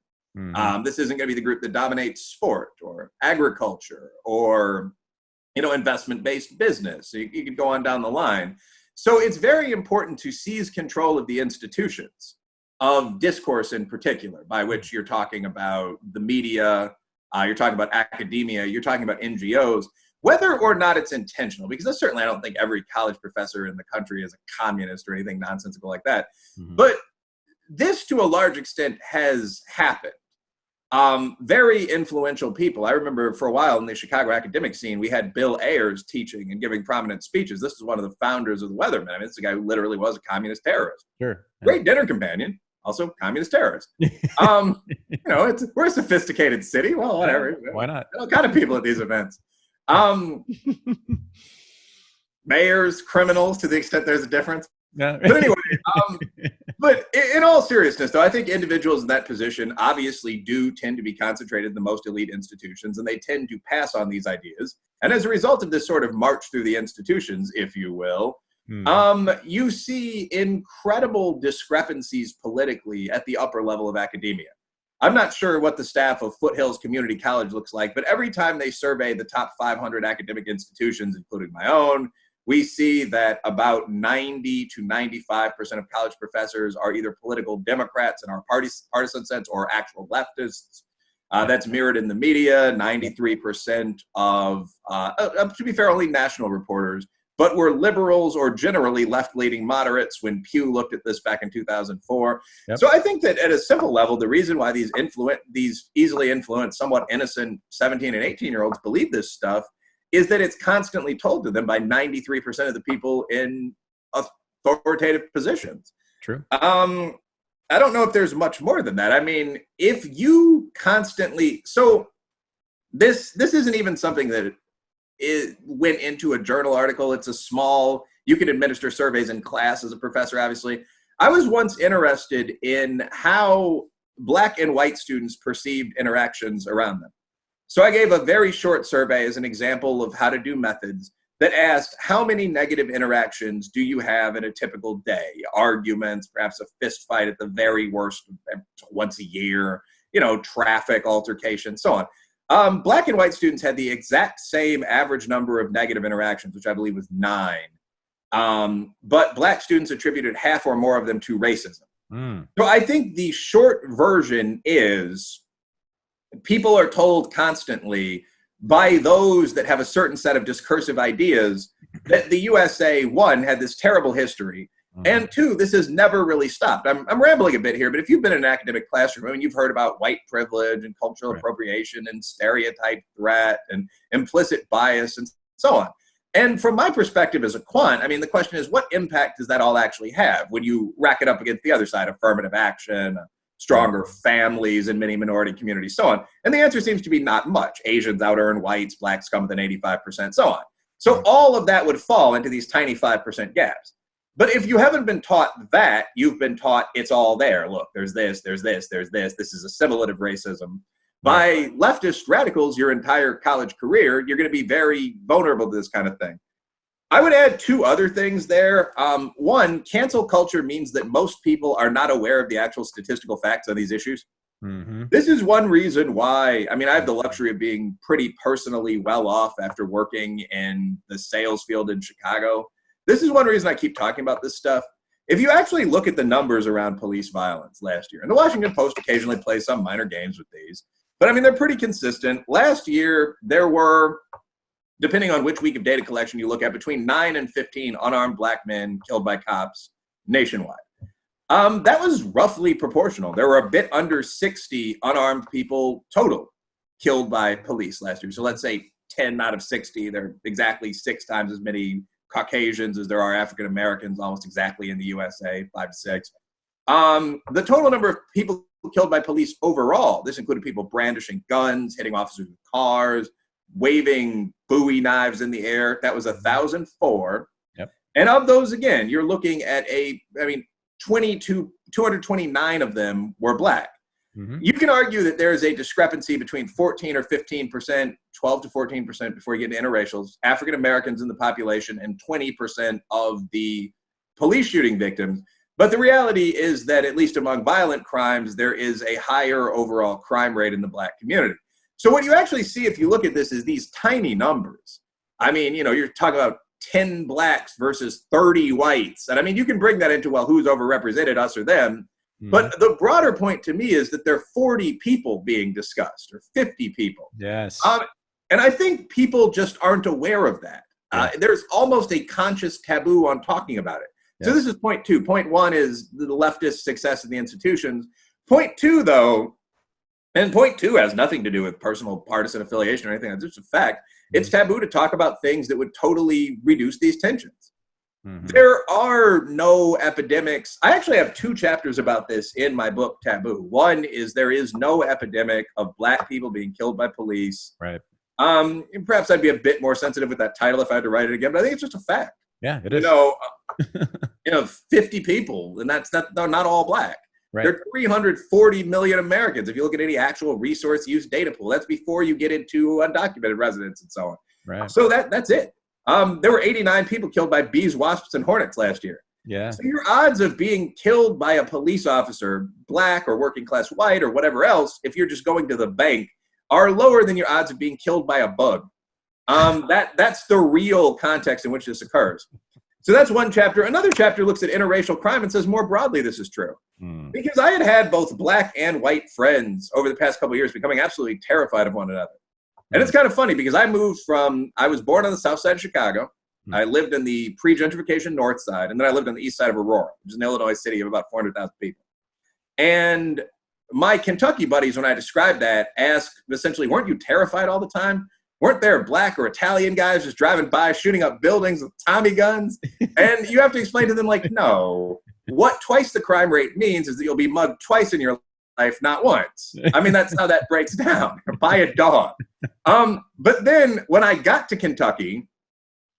This isn't going to be the group that dominates sport or agriculture or, investment-based business. So you could go on down the line. So it's very important to seize control of the institutions of discourse in particular, by which you're talking about the media, you're talking about academia, you're talking about NGOs, whether or not it's intentional, because certainly I don't think every college professor in the country is a communist or anything nonsensical like that. Mm-hmm. But this, to a large extent, has happened. Very influential people. I remember for a while in the Chicago academic scene, we had Bill Ayers teaching and giving prominent speeches. This is one of the founders of the Weathermen. I mean, it's a guy who literally was a communist terrorist. Sure. Great dinner companion, also communist terrorist. We're a sophisticated city. Well, whatever. Why not? All kind of people at these events. Mayors, criminals, to the extent there's a difference. Yeah. But anyway, but in all seriousness, though, I think individuals in that position obviously do tend to be concentrated in the most elite institutions, and they tend to pass on these ideas. And as a result of this sort of march through the institutions, if you will, you see incredible discrepancies politically at the upper level of academia. I'm not sure what the staff of Foothills Community College looks like, but every time they survey the top 500 academic institutions, including my own, we see that about 90 to 95% of college professors are either political Democrats in our partisan sense or actual leftists. That's mirrored in the media. 93% of, to be fair, only national reporters, but were liberals or generally left-leaning moderates when Pew looked at this back in 2004. Yep. So I think that at a simple level, the reason why these easily influenced, somewhat innocent 17 and 18-year-olds believe this stuff is that it's constantly told to them by 93% of the people in authoritative positions. True. I don't know if there's much more than that. I mean, if you constantly, so this isn't even something that went into a journal article. It's a small, you can administer surveys in class as a professor, obviously. I was once interested in how Black and white students perceived interactions around them. So I gave a very short survey as an example of how to do methods that asked, how many negative interactions do you have in a typical day? Arguments, perhaps a fist fight at the very worst once a year, traffic altercations, so on. Black and white students had the exact same average number of negative interactions, which I believe was 9. But Black students attributed half or more of them to racism. So I think the short version is people are told constantly by those that have a certain set of discursive ideas that the USA, one, had this terrible history, and two, this has never really stopped. I'm rambling a bit here, but if you've been in an academic classroom and you've heard about white privilege and cultural appropriation and stereotype threat and implicit bias and so on. And from my perspective as a quant, I mean, the question is, what impact does that all actually have when you rack it up against the other side, affirmative action, stronger families in many minority communities, so on? And the answer seems to be not much. Asians out-earn whites, Blacks come within 85%, so on. So all of that would fall into these tiny 5% gaps. But if you haven't been taught that, you've been taught it's all there. Look, there's this, there's this, there's this. This is assimilative racism. By leftist radicals your entire college career, you're going to be very vulnerable to this kind of thing. I would add 2 other things there. One, cancel culture means that most people are not aware of the actual statistical facts on these issues. This is one reason why, I mean, I have the luxury of being pretty personally well off after working in the sales field in Chicago. This is one reason I keep talking about this stuff. If you actually look at the numbers around police violence last year, and the Washington Post occasionally plays some minor games with these, but I mean, they're pretty consistent. Last year, there were, depending on which week of data collection you look at, between 9 and 15 unarmed Black men killed by cops nationwide. That was roughly proportional. There were a bit under 60 unarmed people total killed by police last year. So let's say 10 out of 60, there are exactly 6 times as many Caucasians as there are African Americans, almost exactly in the USA, 5 to 6. The total number of people killed by police overall, this included people brandishing guns, hitting officers with cars, waving Bowie knives in the air, that was 1,004. Yep. And of those, again, you're looking at 229 of them were Black. You can argue that there is a discrepancy between 14 or 15%, 12 to 14% before you get into interracials, African Americans in the population, and 20% of the police shooting victims. But the reality is that, at least among violent crimes, there is a higher overall crime rate in the Black community. So what you actually see if you look at this is these tiny numbers. I mean, you're talking about 10 blacks versus 30 whites. And I mean, you can bring that into, well, who's overrepresented, us or them? But the broader point to me is that there are 40 people being discussed, or 50 people. Yes. And I think people just aren't aware of that. Yeah. There's almost a conscious taboo on talking about it. So this is point two. Point one is the leftist success of the institutions. Point two, though, and point two has nothing to do with personal partisan affiliation or anything. It's just a fact. It's taboo to talk about things that would totally reduce these tensions. There are no epidemics. I actually have 2 chapters about this in my book, Taboo. One is there is no epidemic of black people being killed by police. Right. Perhaps I'd be a bit more sensitive with that title if I had to write it again, but I think it's just a fact. Yeah, it is. 50 people, and that's not all black. Right. There are 340 million Americans. If you look at any actual resource use data pool, that's before you get into undocumented residents and so on. Right. So that's it. There were 89 people killed by bees, wasps, and hornets last year. Yeah. So your odds of being killed by a police officer, black or working class white or whatever else, if you're just going to the bank, are lower than your odds of being killed by a bug. That's the real context in which this occurs. So that's one chapter. Another chapter looks at interracial crime and says more broadly this is true. Because I had both black and white friends over the past couple of years becoming absolutely terrified of one another. And it's kind of funny because I was born on the south side of Chicago. I lived in the pre-gentrification north side, and then I lived on the east side of Aurora, which is an Illinois city of about 400,000 people. And my Kentucky buddies, when I described that, asked essentially, weren't you terrified all the time? Weren't there black or Italian guys just driving by, shooting up buildings with Tommy guns? And you have to explain to them, like, no, what twice the crime rate means is that you'll be mugged twice in your life, not once. I mean, that's how that breaks down. By a dog. But then when I got to Kentucky,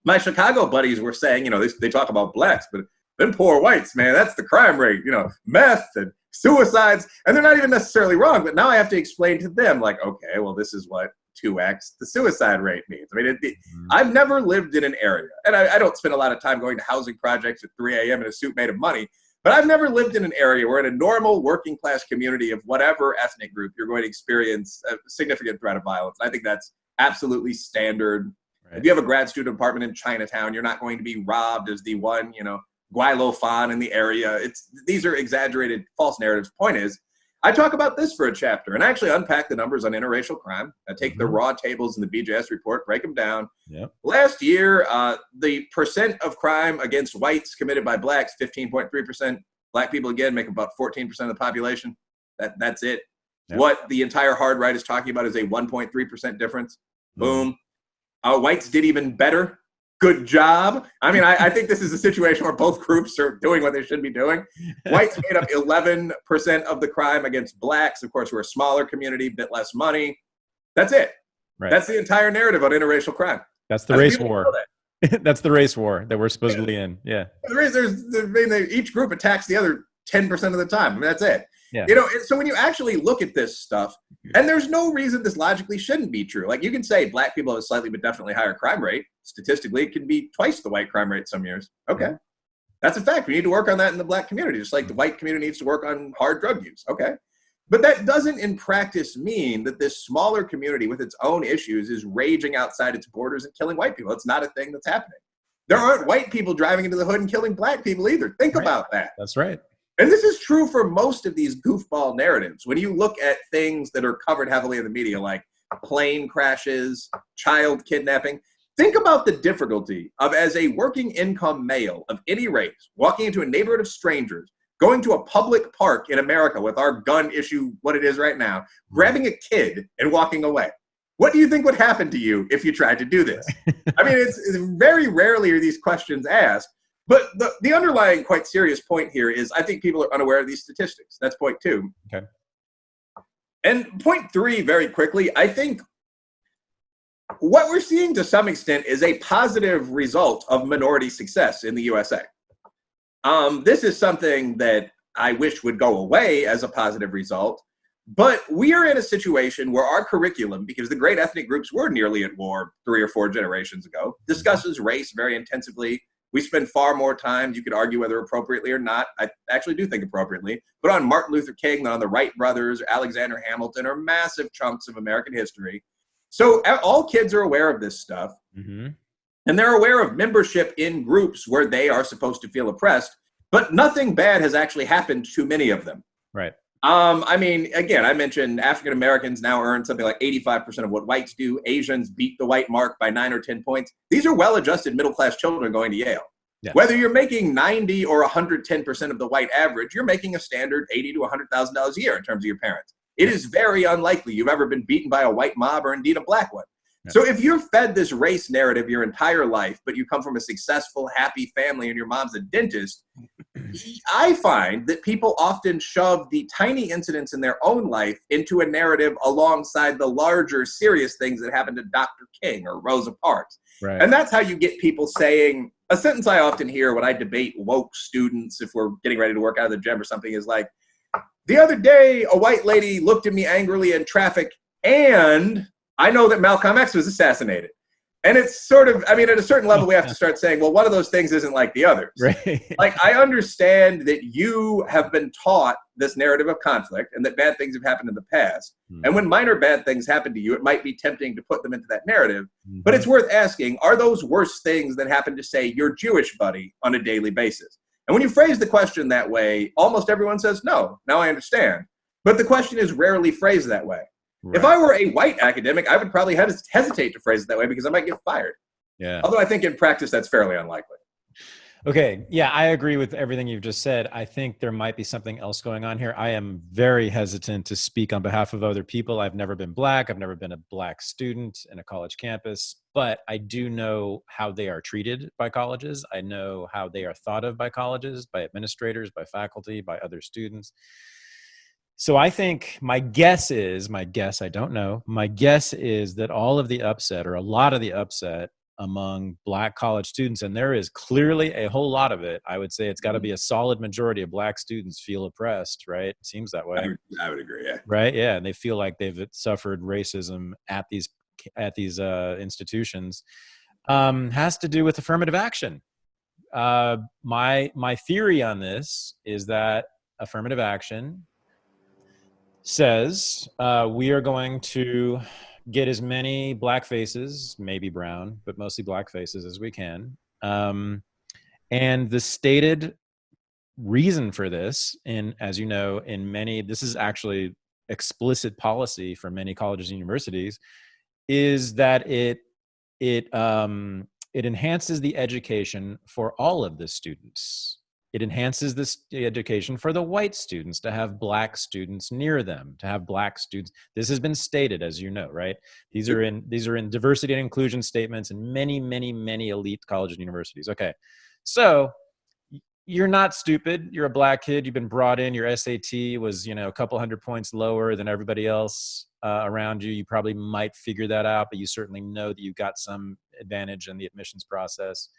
my Chicago buddies were saying, they talk about blacks, but them poor whites, man, that's the crime rate, meth and suicides. And they're not even necessarily wrong. But now I have to explain to them, like, okay, well, this is what 2x the suicide rate means. I mean, I've never lived in an area, and I don't spend a lot of time going to housing projects at 3 a.m. in a suit made of money. But I've never lived in an area where in a normal working class community of whatever ethnic group, you're going to experience a significant threat of violence. I think that's absolutely standard. Right. If you have a grad student apartment in Chinatown, you're not going to be robbed as the one, Guaylo Fan in the area. These are exaggerated false narratives. Point is, I talk about this for a chapter and actually unpack the numbers on interracial crime. I take the raw tables in the BJS report, break them down. Yep. Last year, the percent of crime against whites committed by blacks, 15.3%. Black people, again, make about 14% of the population. That's it. Yep. What the entire hard right is talking about is a 1.3% difference. Boom. Whites did even better. Good job. I mean, I think this is a situation where both groups are doing what they should be doing. Whites made up 11% of the crime against blacks, of course, we're a smaller community, a bit less money. That's it. Right. That's the entire narrative on interracial crime. That's the race war. That's the race war that we're supposedly in. Yeah. Each group attacks the other 10% of the time. I mean, that's it. Yeah. So when you actually look at this stuff, and there's no reason this logically shouldn't be true. Like, you can say black people have a slightly but definitely higher crime rate. Statistically, it can be twice the white crime rate some years. Okay. That's a fact. We need to work on that in the black community, just like the white community needs to work on hard drug use. Okay. But that doesn't in practice mean that this smaller community with its own issues is raging outside its borders and killing white people. It's not a thing that's happening. There aren't white people driving into the hood and killing black people either. Think about that. That's right. And this is true for most of these goofball narratives. When you look at things that are covered heavily in the media, like plane crashes, child kidnapping, think about the difficulty of, as a working income male of any race, walking into a neighborhood of strangers, going to a public park in America with our gun issue, what it is right now, grabbing a kid and walking away. What do you think would happen to you if you tried to do this? I mean, it's very rarely are these questions asked. But the underlying quite serious point here is I think people are unaware of these statistics. That's point two. Okay. And point three, very quickly, I think what we're seeing to some extent is a positive result of minority success in the USA. This is something that I wish would go away as a positive result. But we are in a situation where our curriculum, because the great ethnic groups were nearly at war 3 or 4 generations ago, discusses race very intensively. We spend far more time, you could argue whether appropriately or not, I actually do think appropriately, but on Martin Luther King than on the Wright brothers or Alexander Hamilton or massive chunks of American history. So all kids are aware of this stuff. And they're aware of membership in groups where they are supposed to feel oppressed, but nothing bad has actually happened to many of them. Right. I mean, again, I mentioned African Americans now earn something like 85% of what whites do. Asians beat the white mark by 9 or 10 points. These are well-adjusted middle-class children going to Yale. Yes. Whether you're making 90 or 110% of the white average, you're making a standard $80,000 to $100,000 a year in terms of your parents. It is very unlikely you've ever been beaten by a white mob or indeed a black one. Yeah. So if you're fed this race narrative your entire life, but you come from a successful, happy family and your mom's a dentist, I find that people often shove the tiny incidents in their own life into a narrative alongside the larger serious things that happened to Dr. King or Rosa Parks. Right. And that's how you get people saying, a sentence I often hear when I debate woke students, if we're getting ready to work out of the gym or something, is like, the other day, a white lady looked at me angrily in traffic, and I know that Malcolm X was assassinated. And it's sort of, I mean, at a certain level, we have to start saying, well, one of those things isn't like the others. Right. Like, I understand that you have been taught this narrative of conflict and that bad things have happened in the past. Mm-hmm. And when minor bad things happen to you, it might be tempting to put them into that narrative. Mm-hmm. But it's worth asking, are those worse things than happen to, say, your Jewish buddy on a daily basis? And when you phrase the question that way, almost everyone says, no, now I understand. But the question is rarely phrased that way. Right. If I were a white academic, I would probably hesitate to phrase it that way because I might get fired. Yeah. Although I think in practice, that's fairly unlikely. Okay. Yeah, I agree with everything you've just said. I think there might be something else going on here. I am very hesitant to speak on behalf of other people. I've never been black. I've never been a black student in a college campus, but I do know how they are treated by colleges. I know how they are thought of by colleges, by administrators, by faculty, by other students. So I think I don't know, my guess is that all of the upset or a lot of the upset among black college students, and there is clearly a whole lot of it, I would say it's got to be a solid majority of black students feel oppressed, right? It seems that way. I would agree, yeah. Right, yeah, and they feel like they've suffered racism at these institutions, has to do with affirmative action. My theory on this is that affirmative action says we are going to get as many black faces, maybe brown, but mostly black faces as we can. And the stated reason for this, as you know, this is actually explicit policy for many colleges and universities, is that it enhances the education for all of the students. It enhances the education for the white students to have black students near them, to have black students. This has been stated, as you know, right? These are in diversity and inclusion statements in many, many, many elite colleges and universities. Okay, so you're not stupid. You're a black kid. You've been brought in. Your SAT was, a couple hundred points lower than everybody else around you. You probably might figure that out, but you certainly know that you've got some advantage in the admissions process.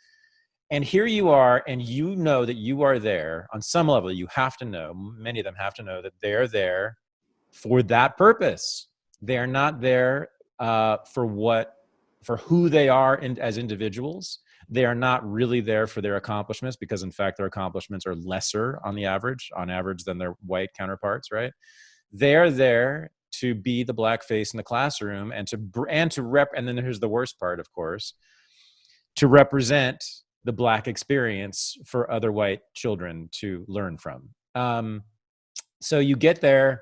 And here you are, and you know that you are there on some level. You have to know, many of them have to know that they're there for that purpose. They are not there for who they are as individuals. They are not really there for their accomplishments because, in fact, their accomplishments are lesser on average than their white counterparts, right? They're there to be the black face in the classroom and then here's the worst part, of course, to represent the black experience for other white children to learn from. So you get there,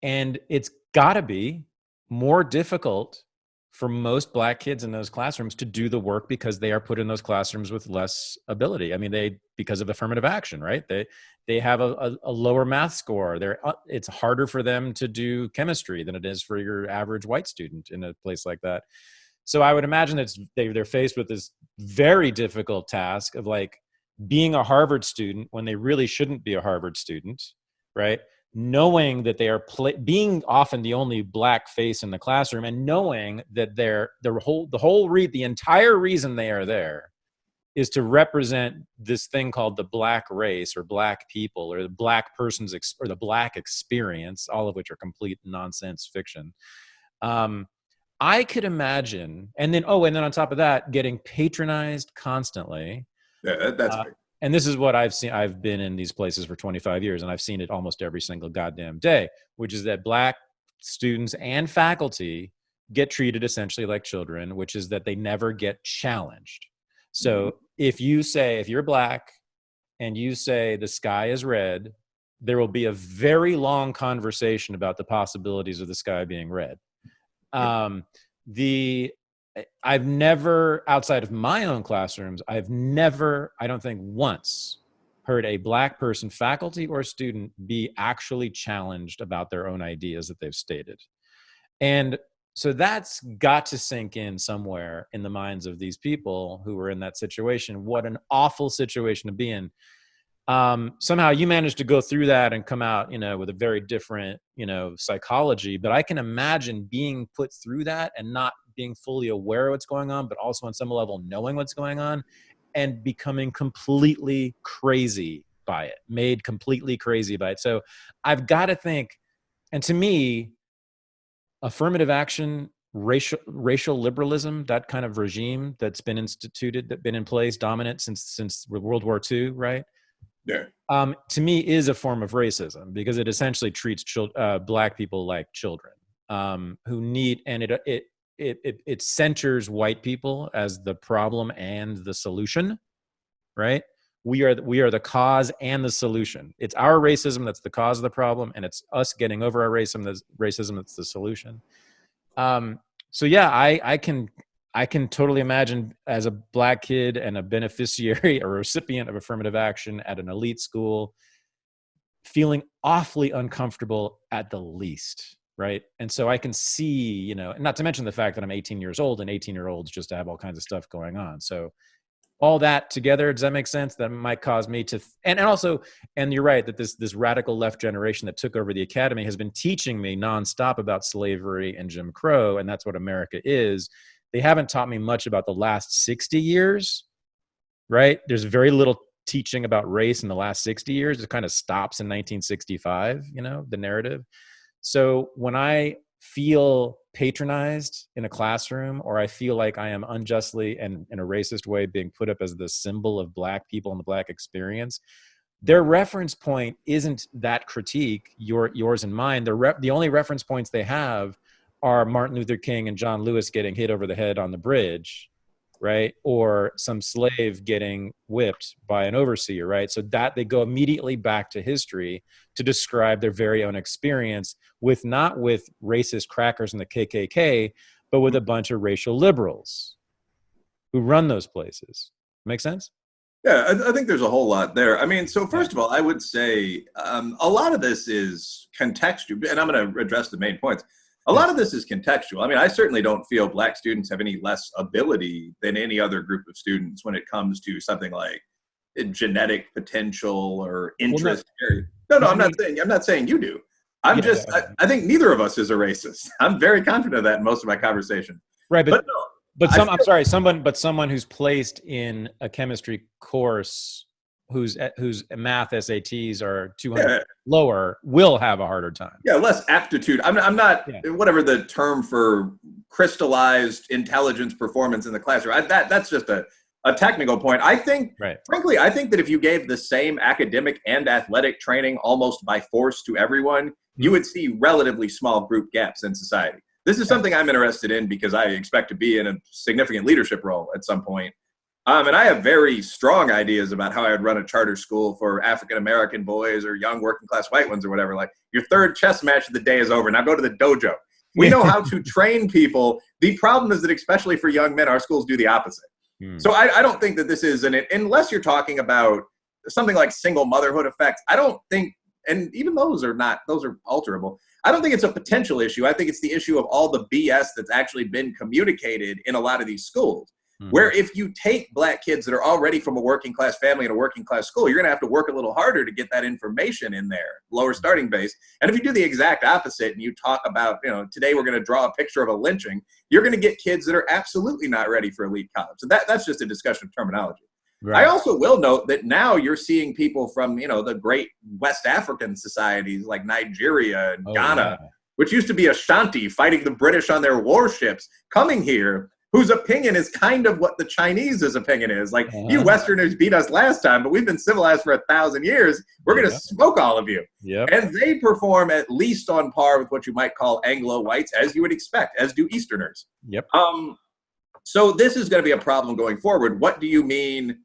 and it's got to be more difficult for most black kids in those classrooms to do the work because they are put in those classrooms with less ability. I mean, because of affirmative action, right? They have a lower math score. It's harder for them to do chemistry than it is for your average white student in a place like that. So I would imagine that they're faced with this very difficult task of like being a Harvard student when they really shouldn't be a Harvard student, right? Knowing that they are being often the only black face in the classroom, and knowing that the entire reason they are there is to represent this thing called the black race or black people or the black person's or the black experience, all of which are complete nonsense fiction. I could imagine, and then on top of that, getting patronized constantly. Yeah, that's big. And this is what I've seen. I've been in these places for 25 years, and I've seen it almost every single goddamn day, which is that black students and faculty get treated essentially like children, which is that they never get challenged. So if you're black and you say the sky is red, there will be a very long conversation about the possibilities of the sky being red. I've never, outside of my own classrooms, I've never, I don't think once, heard a black person, faculty or student, be actually challenged about their own ideas that they've stated. And so that's got to sink in somewhere in the minds of these people who were in that situation. What an awful situation to be in. Somehow you managed to go through that and come out, with a very different, psychology. But I can imagine being put through that and not being fully aware of what's going on, but also on some level knowing what's going on and becoming completely crazy by it, made completely crazy by it. So I've got to think, and to me, affirmative action, racial liberalism, that kind of regime that's been instituted, that's been in place, dominant since World War II, right? Yeah. To me, is a form of racism because it essentially treats black people like children who need, and it centers white people as the problem and the solution, right? We are the cause and the solution. It's our racism that's the cause of the problem, and it's us getting over our racism that's the solution. So yeah, I can totally imagine as a black kid and a beneficiary or recipient of affirmative action at an elite school feeling awfully uncomfortable at the least, right? And so I can see, not to mention the fact that I'm 18 years old, and 18-year-olds just have all kinds of stuff going on. So all that together, does that make sense? That might cause me to, and you're right that this radical left generation that took over the academy has been teaching me nonstop about slavery and Jim Crow, and that's what America is. They haven't taught me much about the last 60 years, right? There's very little teaching about race in the last 60 years. It kind of stops in 1965, the narrative. So when I feel patronized in a classroom, or I feel like I am unjustly and in a racist way being put up as the symbol of black people and the black experience, their reference point isn't that critique, yours and mine. The only reference points they have are Martin Luther King and John Lewis getting hit over the head on the bridge, right? Or some slave getting whipped by an overseer, right? So that they go immediately back to history to describe their very own experience not with racist crackers in the KKK, but with a bunch of racial liberals who run those places. Make sense? Yeah, I think there's a whole lot there. I mean, so first of all, I would say a lot of this is contextual, and I'm going to address the main points. A lot of this is contextual. I mean, I certainly don't feel black students have any less ability than any other group of students when it comes to something like genetic potential or interest area. No, I'm not saying you do. I think neither of us is a racist. I'm very confident of that in most of my conversation. Right, but someone who's placed in a chemistry course whose math SATs are 200 lower will have a harder time. Yeah, less aptitude. I'm not whatever the term for crystallized intelligence performance in the classroom. That's just a technical point. I think, frankly, that if you gave the same academic and athletic training almost by force to everyone, you would see relatively small group gaps in society. This is something I'm interested in because I expect to be in a significant leadership role at some point. And I have very strong ideas about how I would run a charter school for African-American boys or young working class white ones or whatever. Like, your third chess match of the day is over. Now go to the dojo. We know how to train people. The problem is that, especially for young men, our schools do the opposite. So I don't think that this is unless you're talking about something like single motherhood effects. I don't think, and even those are alterable. I don't think it's a potential issue. I think it's the issue of all the BS that's actually been communicated in a lot of these schools. Where if you take black kids that are already from a working class family and a working class school, you're going to have to work a little harder to get that information in there, lower starting base. And if you do the exact opposite and you talk about, today we're going to draw a picture of a lynching, you're going to get kids that are absolutely not ready for elite college. So that's just a discussion of terminology. Right. I also will note that now you're seeing people from, the great West African societies like Nigeria and Ghana, which used to be Ashanti fighting the British on their warships, coming here, whose opinion is kind of what the Chinese's opinion is. Like, you Westerners beat us last time, but we've been civilized for 1,000 years. We're going to smoke all of you. And they perform at least on par with what you might call Anglo whites, as you would expect, as do Easterners. So this is going to be a problem going forward. What do you mean?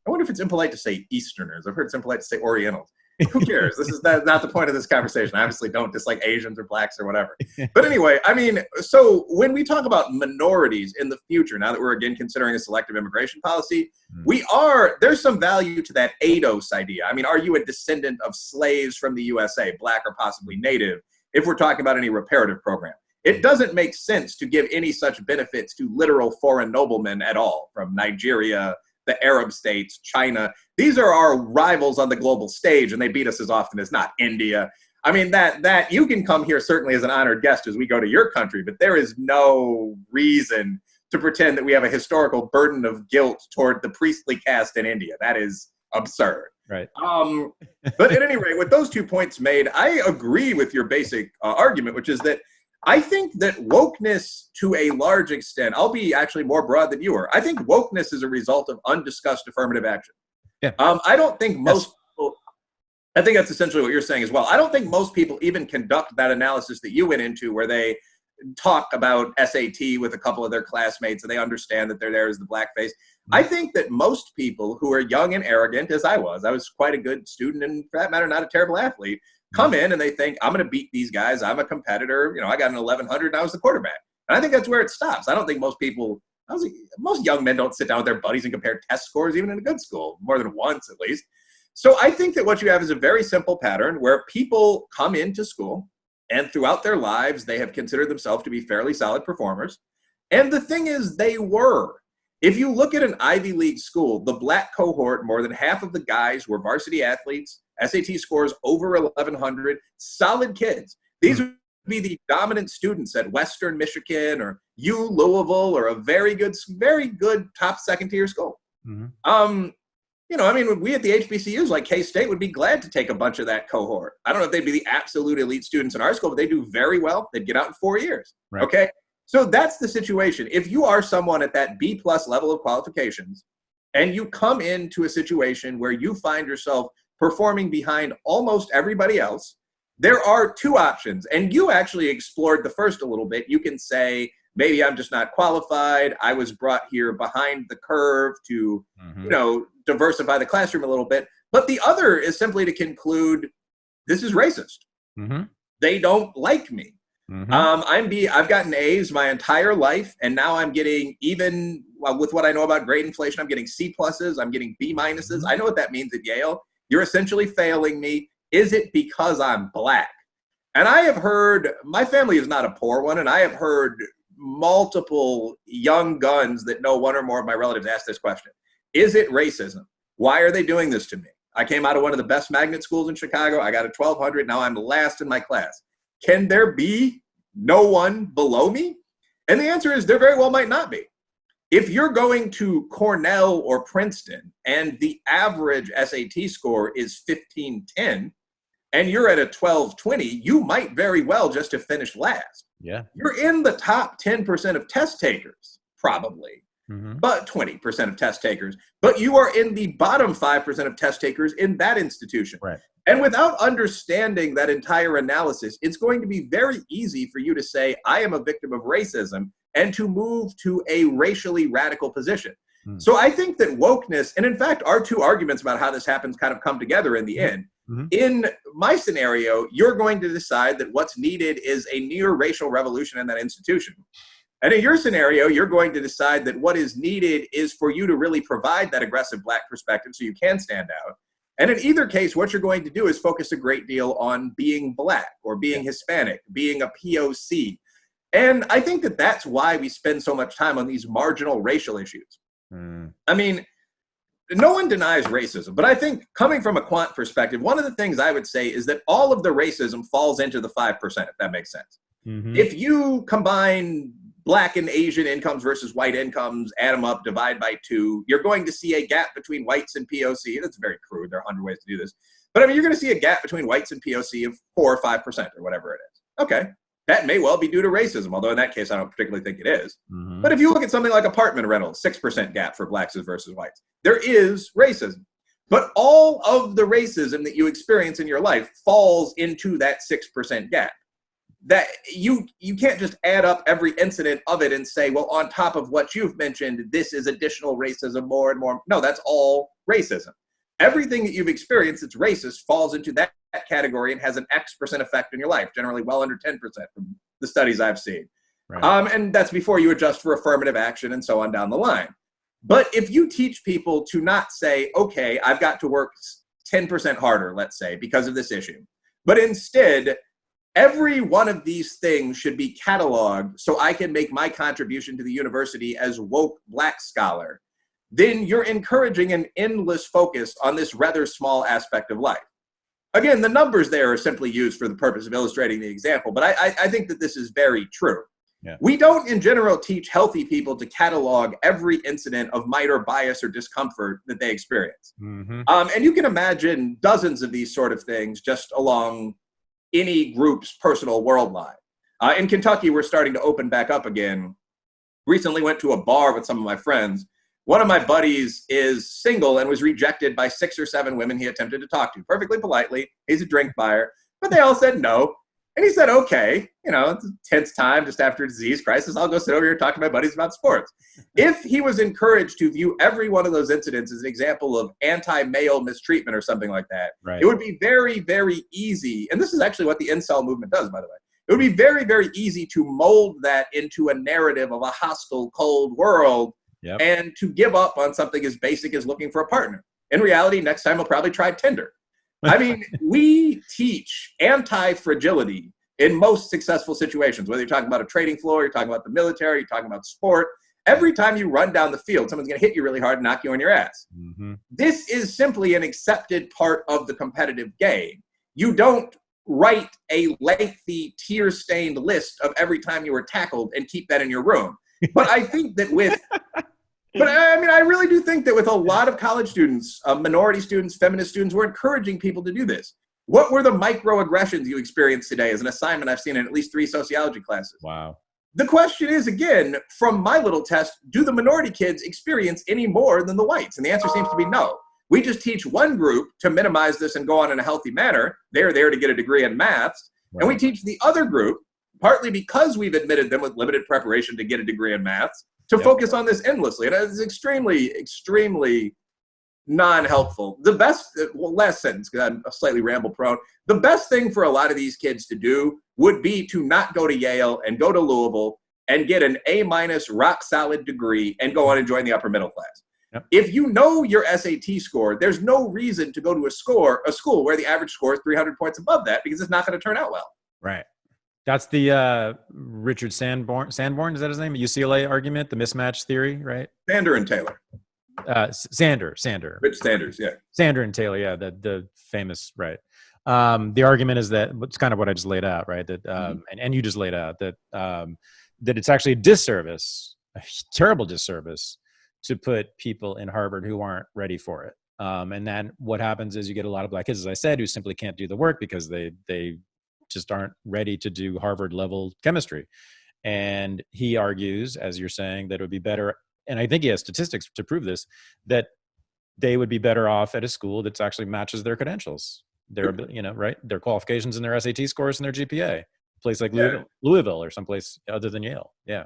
I wonder if it's impolite to say Easterners. I've heard it's impolite to say Orientals. Who cares? This is not the point of this conversation. I obviously don't dislike Asians or blacks or whatever. But anyway, I mean, so when we talk about minorities in the future, now that we're again considering a selective immigration policy, there's some value to that ADOS idea. I mean, are you a descendant of slaves from the USA, black or possibly native, if we're talking about any reparative program? It doesn't make sense to give any such benefits to literal foreign noblemen at all, from Nigeria, the Arab states, China. These are our rivals on the global stage, and they beat us as often as not. India. I mean, that you can come here certainly as an honored guest as we go to your country, but there is no reason to pretend that we have a historical burden of guilt toward the priestly caste in India. That is absurd. Right. But at any rate, with those 2 points made, I agree with your basic argument, which is that I think that wokeness, to a large extent, I'll be actually more broad than you are. I think wokeness is a result of undiscussed affirmative action. Yeah. I don't think most people, I think that's essentially what you're saying as well. I don't think most people even conduct that analysis that you went into, where they talk about SAT with a couple of their classmates and they understand that they're there as the blackface. I think that most people who are young and arrogant, as I was quite a good student and, for that matter, not a terrible athlete, come in and they think, I'm going to beat these guys. I'm a competitor. You know, I got an 1100 and I was the quarterback. And I think that's where it stops. I don't think most people, most young men don't sit down with their buddies and compare test scores, even in a good school, more than once at least. So I think that what you have is a very simple pattern where people come into school and throughout their lives, they have considered themselves to be fairly solid performers. And the thing is, they were. If you look at an Ivy League school, the black cohort, more than half of the guys were varsity athletes, SAT scores over 1,100, solid kids. These would be the dominant students at Western Michigan or Louisville or a very good top second tier school. You know, I mean, we at the HBCUs like K-State would be glad to take a bunch of that cohort. I don't know if they'd be the absolute elite students in our school, but they do very well. They'd get out in 4 years. Right. Okay. So that's the situation. If you are someone at that B+ level of qualifications and you come into a situation where you find yourself performing behind almost everybody else, there are two options. And you actually explored the first a little bit. You can say, maybe I'm just not qualified. I was brought here behind the curve to, you know, diversify the classroom a little bit. But the other is simply to conclude, this is racist. They don't like me. I've gotten A's my entire life, and now I'm getting, even with what I know about grade inflation, I'm getting C+, I'm getting B-. I know what that means at Yale. You're essentially failing me. Is it because I'm black? And I have heard, my family is not a poor one, and I have heard multiple young guns that know one or more of my relatives ask this question. Is it racism? Why are they doing this to me? I came out of one of the best magnet schools in Chicago. I got a 1200. Now I'm last in my class. Can there be no one below me? And the answer is there very well might not be. If you're going to Cornell or Princeton and the average SAT score is 1510 and you're at a 1220, you might very well just have finished last. Yeah. You're in the top 10% of test takers, probably, but 20% of test takers. But you are in the bottom 5% of test takers in that institution. Right. And without understanding that entire analysis, it's going to be very easy for you to say, I am a victim of racism, and to move to a racially radical position. So I think that wokeness, and in fact, our two arguments about how this happens kind of come together in the end. In my scenario, you're going to decide that what's needed is a near racial revolution in that institution. And in your scenario, you're going to decide that what is needed is for you to really provide that aggressive black perspective so you can stand out. And in either case, what you're going to do is focus a great deal on being black or being Hispanic, being a POC. And I think that that's why we spend so much time on these marginal racial issues. I mean, no one denies racism, but I think coming from a quant perspective, one of the things I would say is that all of the racism falls into the 5%, if that makes sense. If you combine Black and Asian incomes versus white incomes, add them up, divide by 2, you're going to see a gap between whites and POC. That's very crude. There are 100 ways to do this. But I mean, you're going to see a gap between whites and POC of 4 or 5% or whatever it is. Okay. That may well be due to racism, although in that case, I don't particularly think it is. But if you look at something like apartment rentals, 6% gap for blacks versus whites, there is racism. But all of the racism that you experience in your life falls into that 6% gap. that you can't just add up every incident of it and say, well, on top of what you've mentioned, this is additional racism more and more. No, that's all racism. Everything that you've experienced that's racist falls into that category and has an X% effect in your life, generally well under 10% from the studies I've seen. Right. And that's before you adjust for affirmative action and so on down the line. But if you teach people to not say, okay, I've got to work 10% harder, let's say, because of this issue, but instead, every one of these things should be cataloged so I can make my contribution to the university as woke Black scholar, then you're encouraging an endless focus on this rather small aspect of life. Again, the numbers there are simply used for the purpose of illustrating the example, but I think that this is very true. Yeah. We don't, in general, teach healthy people to catalog every incident of might or bias or discomfort that they experience. Mm-hmm. And you can imagine dozens of these sort of things just along any group's personal world line. In Kentucky, we're starting to open back up again. Recently went to a bar with some of my friends. One of my buddies is single and was rejected by 6 or 7 women he attempted to talk to, perfectly politely. He's a drink buyer, but they all said no. And he said, okay, it's a tense time just after a disease crisis. I'll go sit over here and talk to my buddies about sports. If he was encouraged to view every one of those incidents as an example of anti-male mistreatment or something like that, right, it would be very, very easy. And this is actually what the incel movement does, by the way. It would be very, very easy to mold that into a narrative of a hostile, cold world. Yep. And to give up on something as basic as looking for a partner. In reality, next time we'll probably try Tinder. I mean, we teach anti-fragility in most successful situations, whether you're talking about a trading floor, you're talking about the military, you're talking about sport. Every time you run down the field, someone's going to hit you really hard and knock you on your ass. Mm-hmm. This is simply an accepted part of the competitive game. You don't write a lengthy, tear-stained list of every time you were tackled and keep that in your room. But I think that I really do think that with a lot of college students, minority students, feminist students, we're encouraging people to do this. What were the microaggressions you experienced today as an assignment I've seen in at least 3 sociology classes? Wow. The question is, again, from my little test, do the minority kids experience any more than the whites? And the answer seems to be no. We just teach one group to minimize this and go on in a healthy manner. They're there to get a degree in maths. Right. And we teach the other group, partly because we've admitted them with limited preparation to get a degree in maths, to focus on this endlessly. And it's extremely, extremely non-helpful. The best, last sentence, because I'm slightly ramble prone. The best thing for a lot of these kids to do would be to not go to Yale and go to Louisville and get an A- rock solid degree and go on and join the upper middle class. Yep. If you know your SAT score, there's no reason to go to a school where the average score is 300 points above that, because it's not going to turn out well. Right. That's the Richard Sanborn, is that his name? UCLA argument, the mismatch theory, right? Sander and Taylor. Sander. Rich Sanders, yeah. Sander and Taylor, yeah, the famous, right. The argument is that it's kind of what I just laid out, right? That and you just laid out that that it's actually a disservice, a terrible disservice, to put people in Harvard who aren't ready for it. And then what happens is you get a lot of Black kids, as I said, who simply can't do the work because they just aren't ready to do Harvard level chemistry. And he argues, as you're saying, that it would be better, and I think he has statistics to prove this, that they would be better off at a school that actually matches their credentials, their, right, their qualifications and their SAT scores and their GPA. A place like Louisville or someplace other than Yale. Yeah.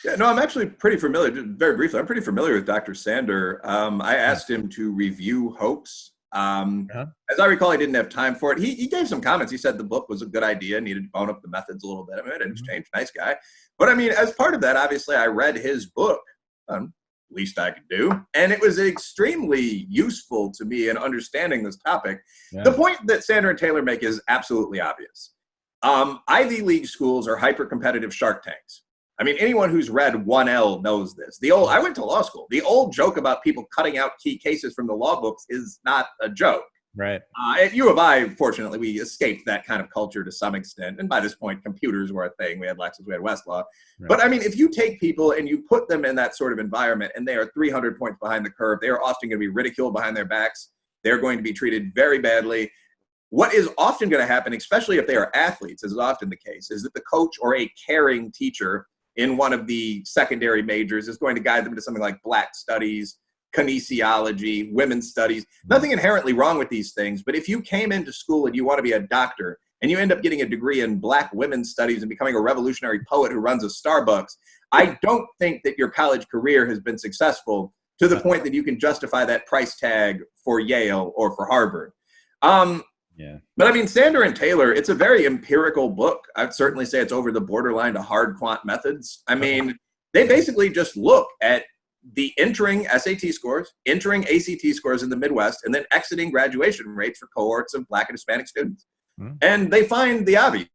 Yeah, no, I'm actually pretty familiar, very briefly, I'm pretty familiar with Dr. Sander. I asked him to review Hoax. As I recall, he didn't have time for it. He gave some comments. He said the book was a good idea, needed to bone up the methods a little bit. I mean, it didn't change, nice guy. But I mean, as part of that, obviously, I read his book, least I could do. And it was extremely useful to me in understanding this topic. Yeah. The point that Sander and Taylor make is absolutely obvious. Ivy League schools are hyper-competitive shark tanks. I mean, anyone who's read 1L knows this. I went to law school. The old joke about people cutting out key cases from the law books is not a joke. Right. At U of I, fortunately, we escaped that kind of culture to some extent. And by this point, computers were a thing. We had Lexis, we had Westlaw. Right. But I mean, if you take people and you put them in that sort of environment and they are 300 points behind the curve, they are often going to be ridiculed behind their backs. They're going to be treated very badly. What is often going to happen, especially if they are athletes, as is often the case, is that the coach or a caring teacher in one of the secondary majors is going to guide them to something like Black studies, kinesiology, women's studies. Nothing inherently wrong with these things, but if you came into school and you want to be a doctor and you end up getting a degree in Black women's studies and becoming a revolutionary poet who runs a Starbucks, I don't think that your college career has been successful to the point that you can justify that price tag for Yale or for Harvard. But I mean, Sander and Taylor, it's a very empirical book. I'd certainly say it's over the borderline to hard quant methods. I mean, they basically just look at the entering SAT scores, entering ACT scores in the Midwest, and then exiting graduation rates for cohorts of Black and Hispanic students. And they find the obvious,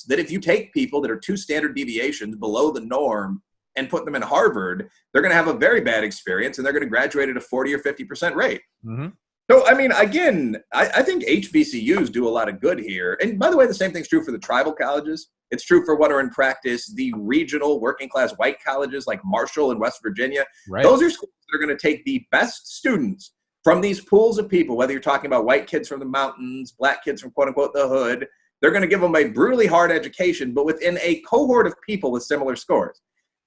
that if you take people that are 2 standard deviations below the norm and put them in Harvard, they're going to have a very bad experience, and they're going to graduate at a 40 or 50% rate. So, I mean, again, I think HBCUs do a lot of good here. And by the way, the same thing's true for the tribal colleges. It's true for what are in practice the regional working class white colleges like Marshall and West Virginia. Those are schools that are going to take the best students from these pools of people, whether you're talking about white kids from the mountains, Black kids from quote unquote the hood. They're going to give them a brutally hard education, but within a cohort of people with similar scores.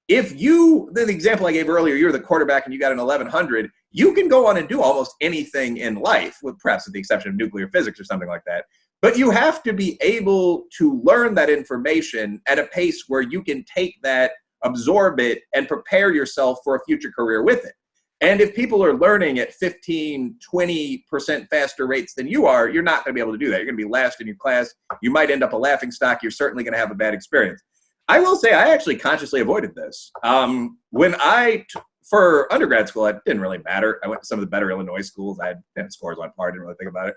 If you, the example I gave earlier, you're the quarterback and you got an 1100, you can go on and do almost anything in life, with perhaps with the exception of nuclear physics or something like that. But you have to be able to learn that information at a pace where you can take that, absorb it, and prepare yourself for a future career with it. And if people are learning at 15, 20% faster rates than you are, you're not going to be able to do that. You're going to be last in your class. You might end up a laughingstock. You're certainly going to have a bad experience. I will say I actually consciously avoided this. For undergrad school, it didn't really matter. I went to some of the better Illinois schools. I had scores on par, didn't really think about it.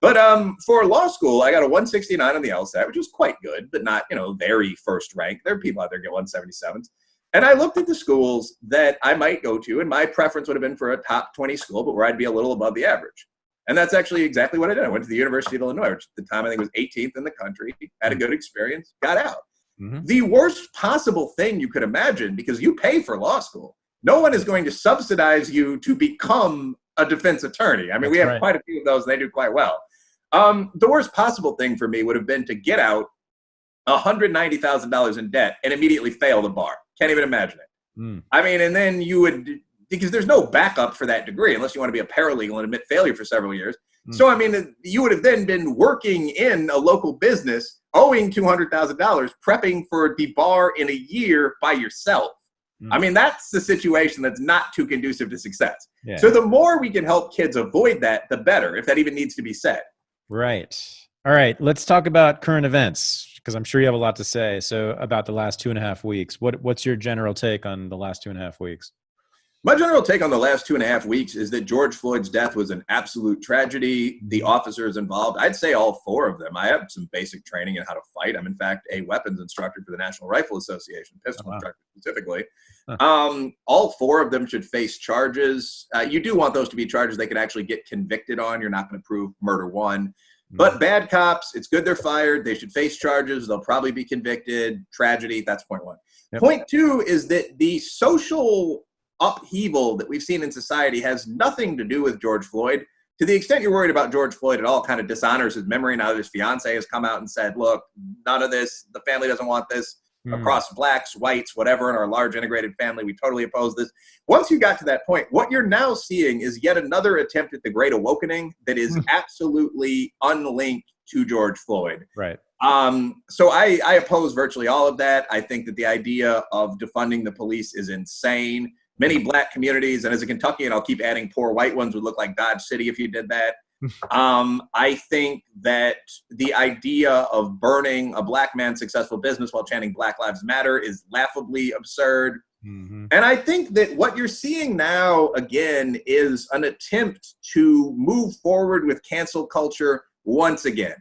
But for law school, I got a 169 on the LSAT, which was quite good, but not, very first rank. There are people out there get 177s. And I looked at the schools that I might go to, and my preference would have been for a top 20 school, but where I'd be a little above the average. And that's actually exactly what I did. I went to the University of Illinois, which at the time I think was 18th in the country, had a good experience, got out. The worst possible thing you could imagine, because you pay for law school. No one is going to subsidize you to become a defense attorney. I mean, we have quite a few of those, and they do quite well. The worst possible thing for me would have been to get out $190,000 in debt and immediately fail the bar. Can't even imagine it. I mean, and then you would, because there's no backup for that degree unless you want to be a paralegal and admit failure for several years. So, I mean, you would have then been working in a local business, owing $200,000, prepping for the bar in a year by yourself. I mean, that's the situation that's not too conducive to success. So the more we can help kids avoid that, the better, if that even needs to be said. Right. All right. Let's talk about current events, because I'm sure you have a lot to say. So about the last 2.5 weeks, what's your general take on the last 2.5 weeks? My general take on the last 2.5 weeks is that George Floyd's death was an absolute tragedy. The officers involved, I'd say all 4 of them. I have some basic training in how to fight. I'm, in fact, a weapons instructor for the National Rifle Association, pistol instructor specifically. All 4 of them should face charges. You do want those to be charges they could actually get convicted on. You're not going to prove murder 1. But bad cops, it's good they're fired. They should face charges. They'll probably be convicted. Tragedy, that's point 1. Point 2 is that the social upheaval that we've seen in society has nothing to do with George Floyd. To the extent you're worried about George Floyd, it all kind of dishonors his memory. Now that his fiance has come out and said, look, none of this, the family doesn't want this. Across blacks, whites, whatever, in our large integrated family, we totally oppose this. Once you got to that point, what you're now seeing is yet another attempt at the Great Awakening that is absolutely unlinked to George Floyd. So I oppose virtually all of that. I think that the idea of defunding the police is insane. Many black communities, and as a Kentuckian, I'll keep adding poor white ones, would look like Dodge City if you did that. I think that the idea of burning a black man's successful business while chanting Black Lives Matter is laughably absurd. And I think that what you're seeing now, again, is an attempt to move forward with cancel culture once again.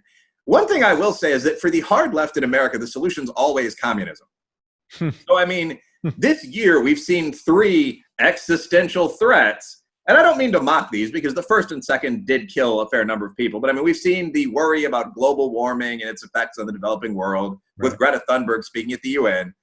One thing I will say is that for the hard left in America, the solution's always communism. So, I mean, this year we've seen 3 existential threats. And I don't mean to mock these, because the first and second did kill a fair number of people. But I mean, we've seen the worry about global warming and its effects on the developing world with Greta Thunberg speaking at the UN.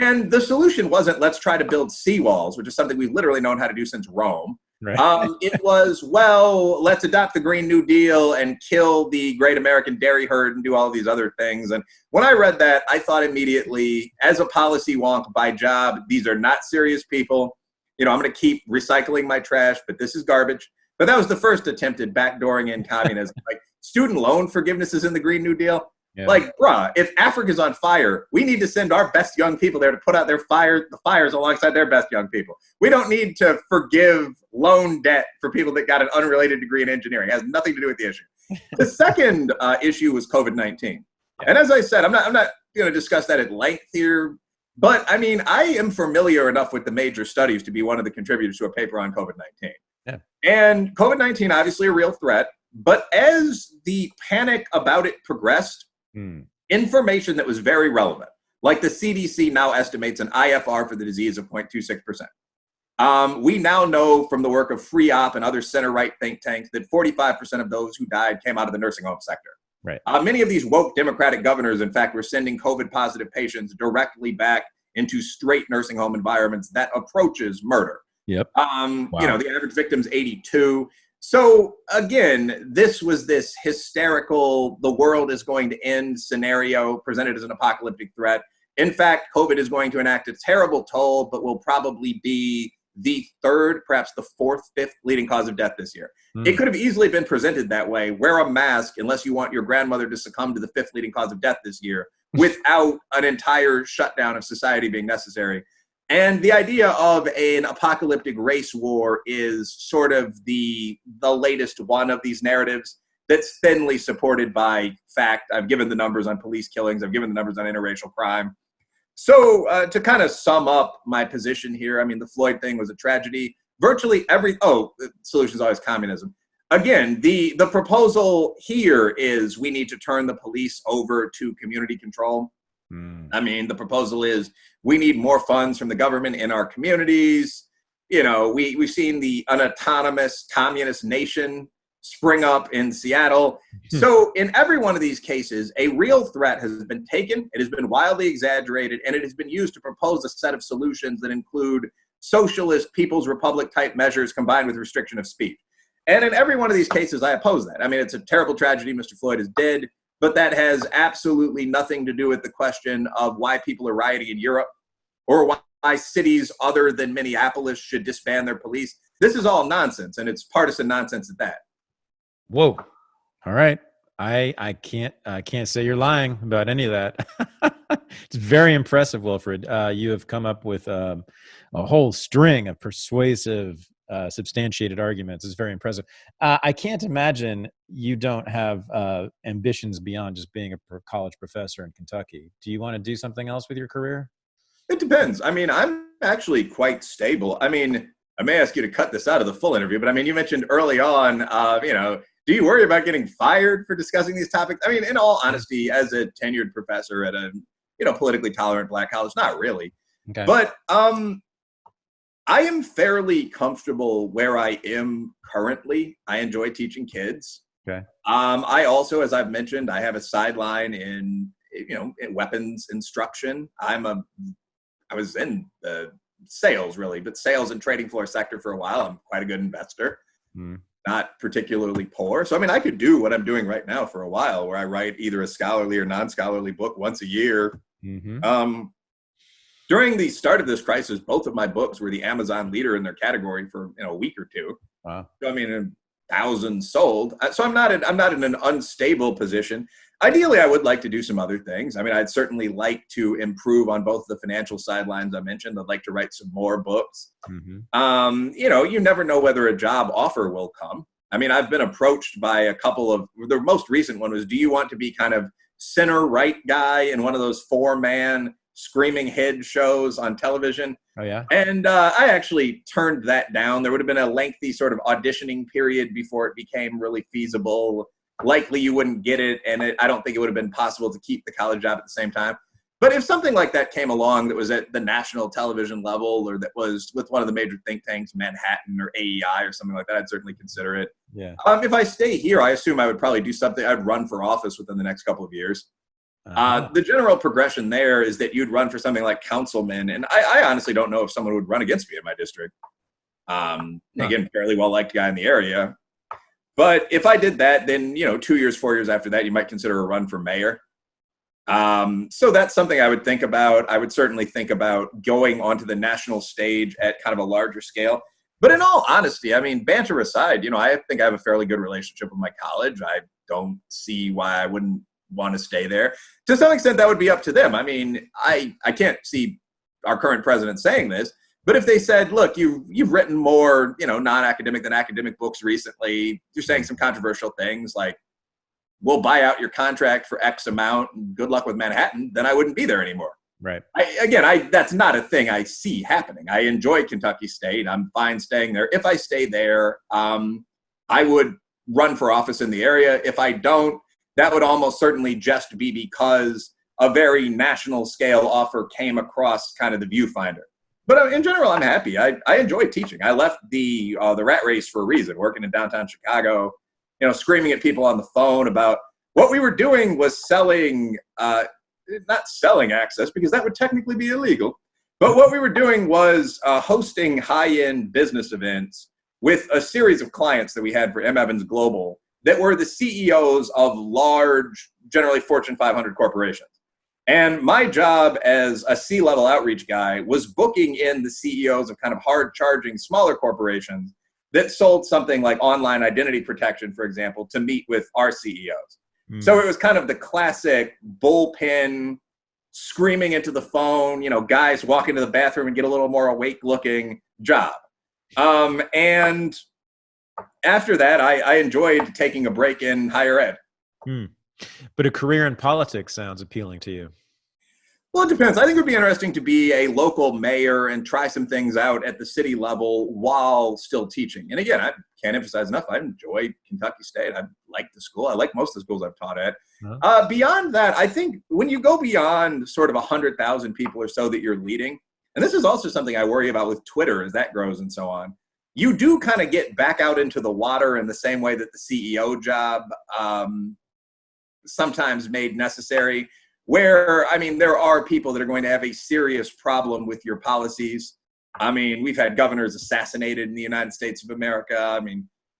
And the solution wasn't, let's try to build seawalls, which is something we've literally known how to do since Rome. It was, well, let's adopt the Green New Deal and kill the great American dairy herd and do all these other things. And when I read that, I thought immediately, as a policy wonk by job, these are not serious people. I'm going to keep recycling my trash, but this is garbage. But that was the first attempt at backdooring in communism. Like, student loan forgiveness is in the Green New Deal. Yeah. Like, bruh, if Africa's on fire, we need to send our best young people there to put out the fires alongside their best young people. We don't need to forgive loan debt for people that got an unrelated degree in engineering. It has nothing to do with the issue. The second issue was COVID-19. Yeah. And as I said, I'm not going to discuss that at length here. But I mean, I am familiar enough with the major studies to be one of the contributors to a paper on COVID-19. Yeah. And COVID-19, obviously a real threat. But as the panic about it progressed, information that was very relevant, like the CDC now estimates an IFR for the disease of 0.26%. We now know from the work of FreeOp and other center-right think tanks that 45% of those who died came out of the nursing home sector. Right. Many of these woke Democratic governors, in fact, were sending COVID-positive patients directly back into straight nursing home environments that approaches murder. Yep. Wow. You know, the average victim's 82. So again, this was this hysterical, the world is going to end scenario presented as an apocalyptic threat. In fact, COVID is going to enact a terrible toll, but will probably be the third, perhaps the fourth, fifth leading cause of death this year. It could have easily been presented that way. Wear a mask unless you want your grandmother to succumb to the fifth leading cause of death this year without an entire shutdown of society being necessary. And the idea of an apocalyptic race war is sort of the latest one of these narratives that's thinly supported by fact. I've given the numbers on police killings. I've given the numbers on interracial crime. So to kind of sum up my position here, I mean, the Floyd thing was a tragedy. Virtually the solution is always communism. Again, the proposal here is we need to turn the police over to community control. I mean, the proposal is we need more funds from the government in our communities. You know, we've seen an autonomous communist nation spring up in Seattle. So in every one of these cases, a real threat has been taken, it has been wildly exaggerated, and it has been used to propose a set of solutions that include socialist People's Republic type measures combined with restriction of speech. And in every one of these cases, I oppose that. I mean, it's a terrible tragedy. Mr. Floyd is dead. But that has absolutely nothing to do with the question of why people are rioting in Europe or why cities other than Minneapolis should disband their police. This is all nonsense, and it's partisan nonsense at that. Whoa. All right. I can't say you're lying about any of that. It's very impressive, Wilfred. You have come up with a whole string of persuasive, substantiated arguments. It's very impressive. I can't imagine you don't have ambitions beyond just being a college professor in Kentucky. Do you want to do something else with your career? It depends. I mean, I'm actually quite stable. I mean, I may ask you to cut this out of the full interview, but I mean, you mentioned early on, do you worry about getting fired for discussing these topics? I mean, in all honesty, as a tenured professor at a, politically tolerant black college, not really. Okay. But I am fairly comfortable where I am currently. I enjoy teaching kids. Okay. I also, as I've mentioned, I have a sideline in weapons instruction. I was in the sales really, but sales and trading floor sector for a while. I'm quite a good investor. Not particularly poor. So, I mean, I could do what I'm doing right now for a while, where I write either a scholarly or non-scholarly book once a year. During the start of this crisis, both of my books were the Amazon leader in their category for a week or two. Wow. So, I mean, thousands sold. So I'm not in an unstable position. Ideally, I would like to do some other things. I mean, I'd certainly like to improve on both the financial sidelines I mentioned. I'd like to write some more books. You never know whether a job offer will come. I mean, I've been approached by a couple of, the most recent one was, do you want to be kind of center right guy in one of those 4-man screaming head shows on television? Oh, yeah. And I actually turned that down. There would have been a lengthy sort of auditioning period before it became really feasible. Likely you wouldn't get it, and I don't think it would have been possible to keep the college job at the same time. But if something like that came along that was at the national television level, or that was with one of the major think tanks, Manhattan or AEI or something like that, I'd certainly consider it. Yeah. If I stay here, I assume I would probably do something. I'd run for office within the next couple of years. The general progression there is that you'd run for something like councilman. And I honestly don't know if someone would run against me in my district. Again, fairly well-liked guy in the area. But if I did that, then, 2 years, 4 years after that, you might consider a run for mayor. So that's something I would think about. I would certainly think about going onto the national stage at kind of a larger scale. But in all honesty, I mean, banter aside, I think I have a fairly good relationship with my college. I don't see why I wouldn't want to stay there. To some extent, that would be up to them. I mean, I can't see our current president saying this, but if they said, look, you've written more, non-academic than academic books recently, you're saying some controversial things like, we'll buy out your contract for X amount and good luck with Manhattan, then I wouldn't be there anymore. Right. That's not a thing I see happening. I enjoy Kentucky State. I'm fine staying there. If I stay there, I would run for office in the area. If I don't, that would almost certainly just be because a very national scale offer came across kind of the viewfinder. But in general, I'm happy. I enjoy teaching. I left the rat race for a reason, working in downtown Chicago, screaming at people on the phone about what we were doing was selling, not selling access because that would technically be illegal. But what we were doing was hosting high-end business events with a series of clients that we had for M. Evans Global that were the CEOs of large, generally Fortune 500 corporations. And my job as a C-level outreach guy was booking in the CEOs of kind of hard-charging smaller corporations that sold something like online identity protection, for example, to meet with our CEOs. So it was kind of the classic bullpen, screaming into the phone, guys walk into the bathroom and get a little more awake-looking job. And after that, I enjoyed taking a break in higher ed. But a career in politics sounds appealing to you. Well, it depends. I think it would be interesting to be a local mayor and try some things out at the city level while still teaching. And again, I can't emphasize enough, I enjoyed Kentucky State. I like the school. I like most of the schools I've taught at. Beyond that, I think when you go beyond sort of 100,000 people or so that you're leading, and this is also something I worry about with Twitter as that grows and so on, you do kind of get back out into the water in the same way that the CEO job sometimes made necessary, where, there are people that are going to have a serious problem with your policies. We've had governors assassinated in the United States of America.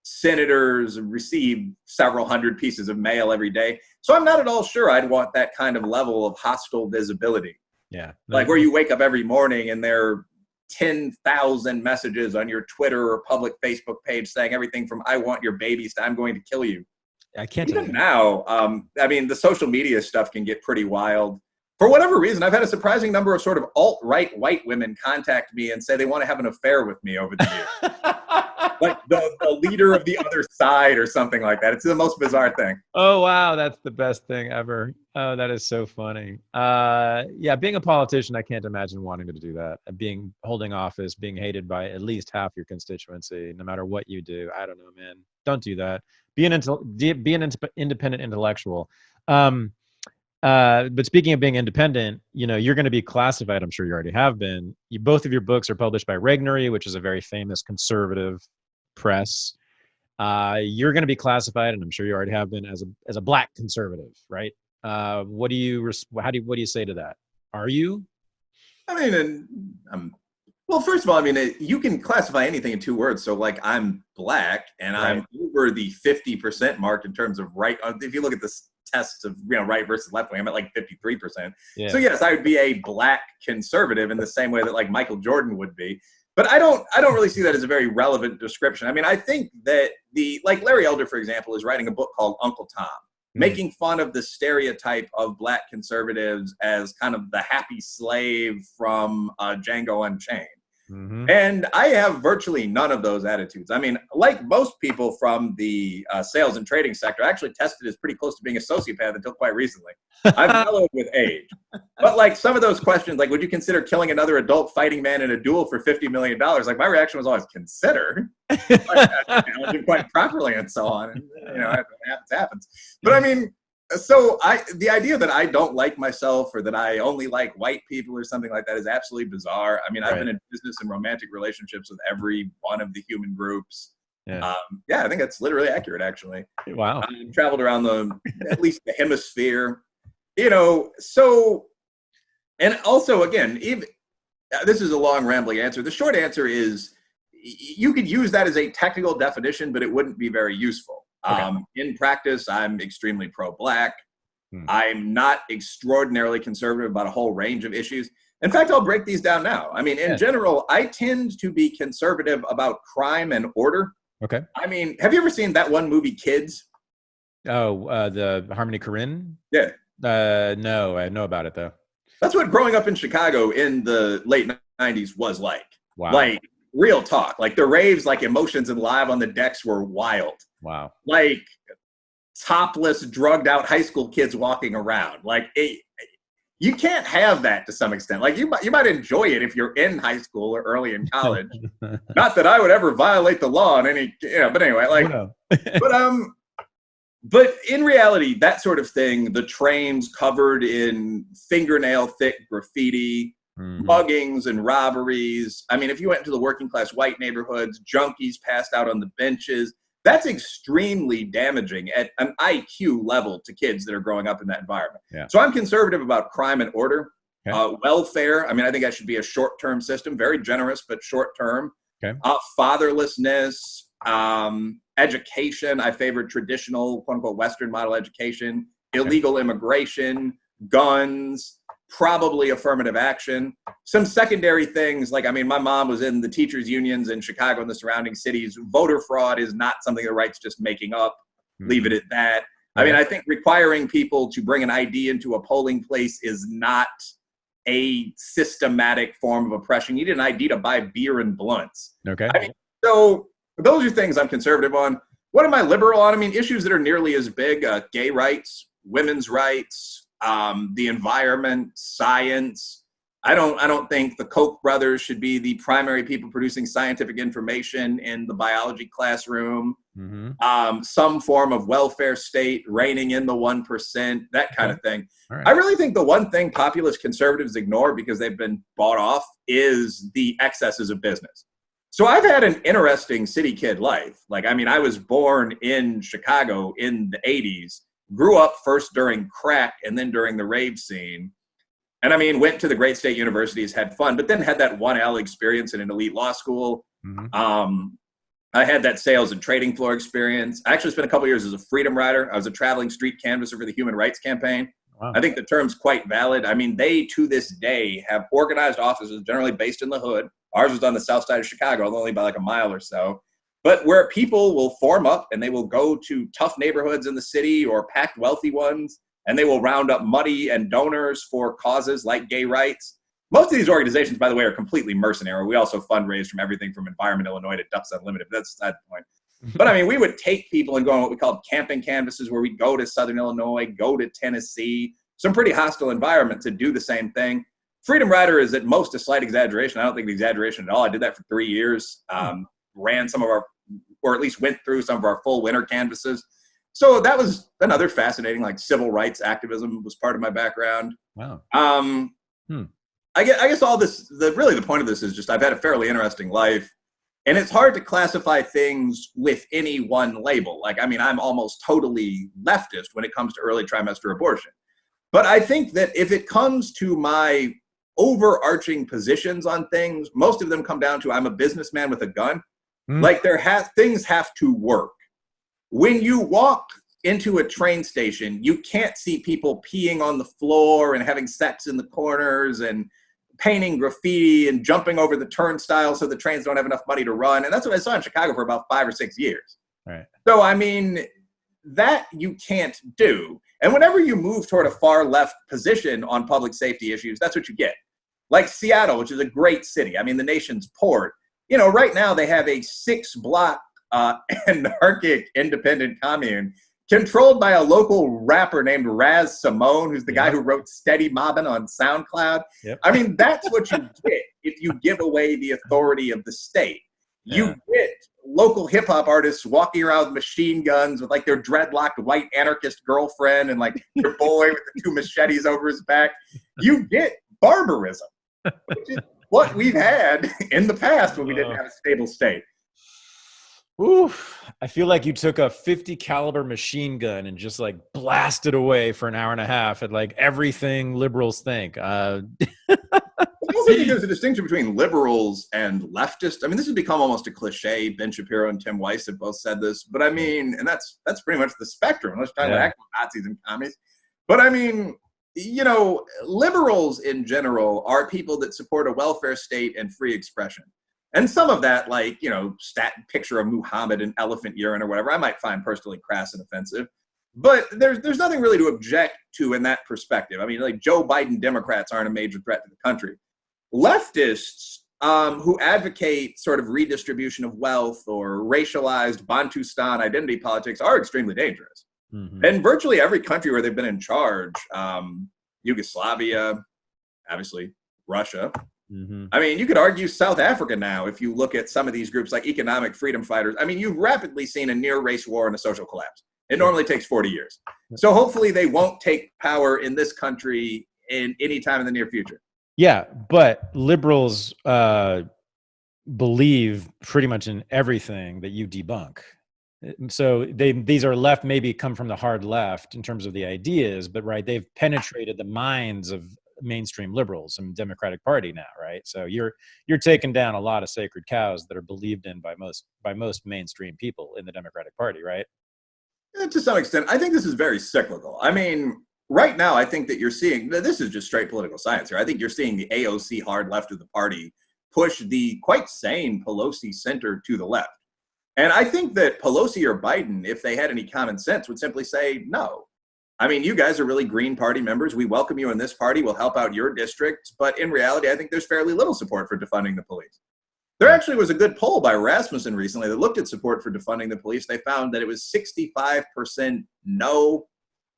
Senators receive several hundred pieces of mail every day. So I'm not at all sure I'd want that kind of level of hostile visibility. Yeah. Like where you wake up every morning and there are 10,000 messages on your Twitter or public Facebook page saying everything from "I want your babies" to "I'm going to kill you." I can't even now. The social media stuff can get pretty wild. For whatever reason, I've had a surprising number of sort of alt-right white women contact me and say they want to have an affair with me over the years. Like the leader of the other side or something like that. It's the most bizarre thing. Oh, wow. That's the best thing ever. Oh, that is so funny. Being a politician, I can't imagine wanting to do that. Holding office, being hated by at least half your constituency, no matter what you do. I don't know, man. Don't do that. Be an independent intellectual. But speaking of being independent, you're going to be classified. I'm sure you already have been. Both of your books are published by Regnery, which is a very famous conservative press. You're going to be classified, and I'm sure you already have been, as a Black conservative, right? What do you say to that? Are you? Well, first of all, you can classify anything in two words. So, like, I'm Black, and right. I'm over the 50% mark in terms of right. If you look at the tests of right versus left wing, I'm at like 53%. Yeah. So yes, I would be a Black conservative in the same way that like Michael Jordan would be. But I don't really see that as a very relevant description. I think that Larry Elder, for example, is writing a book called Uncle Tom, making fun of the stereotype of Black conservatives as kind of the happy slave from Django Unchained. Mm-hmm. And I have virtually none of those attitudes. Like most people from the sales and trading sector, I actually tested as pretty close to being a sociopath until quite recently. I've mellowed with age. But like some of those questions, like, would you consider killing another adult fighting man in a duel for $50 million? Like, my reaction was always, consider. Challenge him quite properly and so on. And, it happens. But so the idea that I don't like myself or that I only like white people or something like that is absolutely bizarre. I've been in business and romantic relationships with every one of the human groups. Yeah, I think that's literally accurate, actually. Wow. I've traveled around at least the hemisphere, so, and also, again, this is a long rambling answer. The short answer is you could use that as a technical definition, but it wouldn't be very useful. Okay. In practice, I'm extremely pro-Black. I'm not extraordinarily conservative about a whole range of issues. In fact, I'll break these down now. In general, I tend to be conservative about crime and order. Okay. Have you ever seen that one movie, Kids? Oh, the Harmony Korine? Yeah. No, I know about it though. That's what growing up in Chicago in the late 90s was like. Wow. Like, real talk. Like, the raves, like, Emotions and Live on the decks were wild. Wow. Like, topless, drugged out high school kids walking around. Like, you can't have that to some extent. Like, you might enjoy it if you're in high school or early in college. Not that I would ever violate the law in any, but anyway, like, No. but in reality, that sort of thing, the trains covered in fingernail thick graffiti, muggings and robberies. I mean, if you went into the working class white neighborhoods, junkies passed out on the benches. That's extremely damaging at an IQ level to kids that are growing up in that environment. Yeah. So I'm conservative about crime and order. Okay. Welfare, I mean, I think that should be a short-term system, very generous, but short-term. Okay. Fatherlessness, education. I favor traditional, quote unquote, Western model education, illegal immigration, guns, probably affirmative action. Some secondary things, like, I mean, my mom was in the teachers' unions in Chicago and the surrounding cities. Voter fraud is not something the right's just making up. Leave it at that. I mean, I think requiring people to bring an ID into a polling place is not a systematic form of oppression. You need an ID to buy beer and blunts. Okay. I mean, so those are things I'm conservative on. What am I liberal on? I mean, issues that are nearly as big: gay rights, women's rights, the environment, science. I don't think the Koch brothers should be the primary people producing scientific information in the biology classroom. Some form of welfare state reigning in the 1%, that kind of thing. Right. I really think the one thing populist conservatives ignore because they've been bought off is the excesses of business. So I've had an interesting city kid life. Like, I mean, I was born in Chicago in the 80s, grew up first during crack and then during the rave scene. And I mean, went to the great state universities, had fun, but then had that 1L experience in an elite law school. I had that sales and trading floor experience. I actually spent a couple of years as a freedom rider. I was a traveling street canvasser for the Human Rights Campaign. Wow. I think the term's quite valid. I mean, they, to this day, have organized offices generally based in the hood. Ours was on the south side of Chicago, only by like a mile or so. But where people will form up and they will go to tough neighborhoods in the city or packed wealthy ones, and they will round up money and donors for causes like gay rights. Most of these organizations, by the way, are completely mercenary. We also fundraise from everything from Environment Illinois to Ducks Unlimited. That's beside the point. But I mean, we would take people and go on what we called camping canvases, where we'd go to Southern Illinois, go to Tennessee, some pretty hostile environment to do the same thing. Freedom Rider is at most a slight exaggeration. I don't think the exaggeration at all. I did that for 3 years, ran some of our, or at least went through some of our full winter canvases. So that was another fascinating, like, civil rights activism was part of my background. Wow. I guess all this, really the point of this is just I've had a fairly interesting life, and it's hard to classify things with any one label. Like, I mean, I'm almost totally leftist when it comes to early trimester abortion. But I think that if it comes to my overarching positions on things, most of them come down to I'm a businessman with a gun. Like, things have to work. When you walk into a train station, you can't see people peeing on the floor and having sex in the corners and painting graffiti and jumping over the turnstile so the trains don't have enough money to run. And that's what I saw in Chicago for about 5 or 6 years. Right. So, I mean, that you can't do. And whenever you move toward a far left position on public safety issues, that's what you get. Like Seattle, which is a great city. I mean, the nation's port. You know, right now they have a 6-block anarchic independent commune controlled by a local rapper named Raz Simone, who's the guy who wrote Steady Mobbin' on SoundCloud. Yep. I mean, that's what you get if you give away the authority of the state. You get local hip hop artists walking around with machine guns with like their dreadlocked white anarchist girlfriend and like their boy with the 2 machetes over his back. You get barbarism, which is what we've had in the past when we didn't have a stable state. Oof. I feel like you took a 50 caliber machine gun and just like blasted away for an hour and a half at like everything liberals think. I also think there's a distinction between liberals and leftists. I mean, this has become almost a cliche. Ben Shapiro and Tim Weiss have both said this, but I mean, and that's pretty much the spectrum. Let's talk about actual Nazis and commies. But I mean, you know, liberals in general are people that support a welfare state and free expression. And some of that, like, you know, picture of Muhammad in elephant urine or whatever, I might find personally crass and offensive. But there's nothing really to object to in that perspective. I mean, like Joe Biden Democrats aren't a major threat to the country. Leftists who advocate sort of redistribution of wealth or racialized Bantustan identity politics are extremely dangerous. Mm-hmm. And virtually every country where they've been in charge, Yugoslavia, obviously Russia. Mm-hmm. I mean, you could argue South Africa now if you look at some of these groups like economic freedom fighters. I mean, you've rapidly seen a near race war and a social collapse. It normally takes 40 years. So hopefully they won't take power in this country in any time in the near future. Yeah, but liberals believe pretty much in everything that you debunk. So these are left, maybe come from the hard left in terms of the ideas, but right, they've penetrated the minds of mainstream liberals and Democratic Party now, right? So you're taking down a lot of sacred cows that are believed in by most mainstream people in the Democratic Party, right? To some extent, I think this is very cyclical. I mean, right now, I think that you're seeing, this is just straight political science here. I think you're seeing the AOC hard left of the party push the quite sane Pelosi center to the left. And I think that Pelosi or Biden, if they had any common sense, would simply say no. I mean, you guys are really Green Party members. We welcome you in this party. We'll help out your district. But in reality, I think there's fairly little support for defunding the police. There actually was a good poll by Rasmussen recently that looked at support for defunding the police. They found that it was 65% no,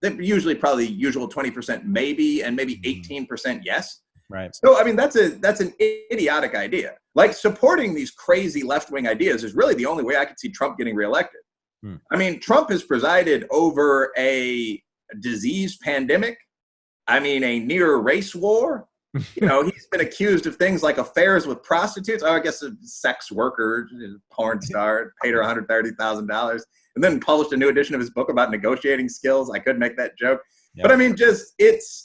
usually probably the usual 20% maybe, and maybe 18% yes. Right. So, I mean, that's an idiotic idea. Like, supporting these crazy left-wing ideas is really the only way I could see Trump getting reelected. I mean, Trump has presided over a disease pandemic. I mean, a near race war. You know, he's been accused of things like affairs with prostitutes. Oh, I guess a sex worker, porn star, paid her $130,000, and then published a new edition of his book about negotiating skills. I could make that joke. Yep. But I mean,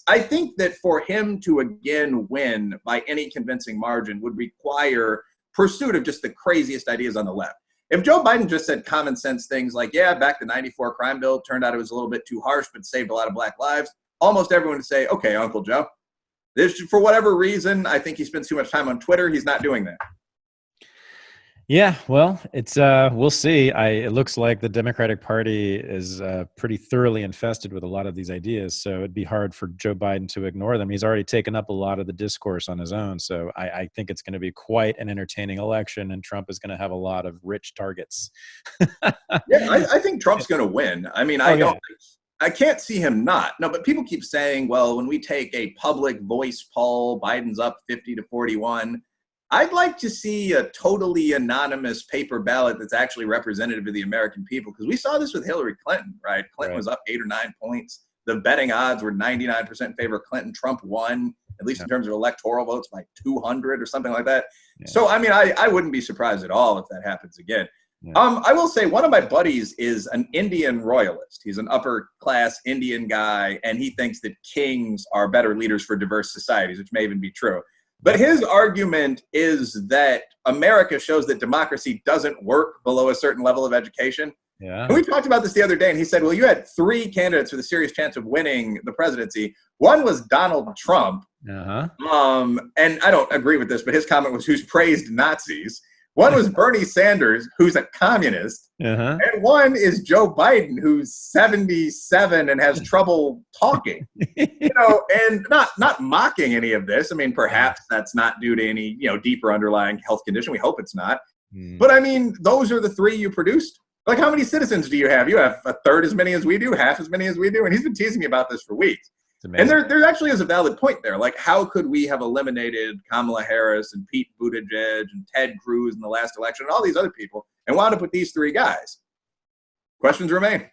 I think that for him to again win by any convincing margin would require pursuit of just the craziest ideas on the left. If Joe Biden just said common sense things like, yeah, back the 94 crime bill, turned out it was a little bit too harsh, but saved a lot of black lives, almost everyone would say, okay, Uncle Joe. For whatever reason, I think he spends too much time on Twitter. He's not doing that. Yeah, well, it's we'll see. It looks like the Democratic Party is pretty thoroughly infested with a lot of these ideas, so it'd be hard for Joe Biden to ignore them. He's already taken up a lot of the discourse on his own, so I think it's going to be quite an entertaining election, and Trump is going to have a lot of rich targets. Yeah, I think Trump's going to win. I mean, I can't see him not. No, but people keep saying, well, when we take a public voice poll, Biden's up 50-41. I'd like to see a totally anonymous paper ballot that's actually representative of the American people, because we saw this with Hillary Clinton, right? Clinton was up 8 or 9 points. The betting odds were 99% in favor of Clinton. Trump won, at least in terms of electoral votes, by 200 or something like that. Yeah. So, I mean, I wouldn't be surprised at all if that happens again. Yeah. I will say one of my buddies is an Indian royalist. He's an upper class Indian guy, and he thinks that kings are better leaders for diverse societies, which may even be true. But his argument is that America shows that democracy doesn't work below a certain level of education. Yeah. And we talked about this the other day, and he said, well, you had 3 candidates with a serious chance of winning the presidency. One was Donald Trump. Uh-huh. And I don't agree with this, but his comment was, who's praised Nazis. One was Bernie Sanders, who's a communist. Uh-huh. And one is Joe Biden, who's 77 and has trouble talking. And not mocking any of this. I mean, perhaps that's not due to any, deeper underlying health condition. We hope it's not. But I mean, those are the 3 you produced. Like, how many citizens do you have? You have a third as many as we do, half as many as we do. And he's been teasing me about this for weeks. And there actually is a valid point there. Like, how could we have eliminated Kamala Harris and Pete Buttigieg and Ted Cruz in the last election and all these other people and wound up with these 3 guys? Questions remain.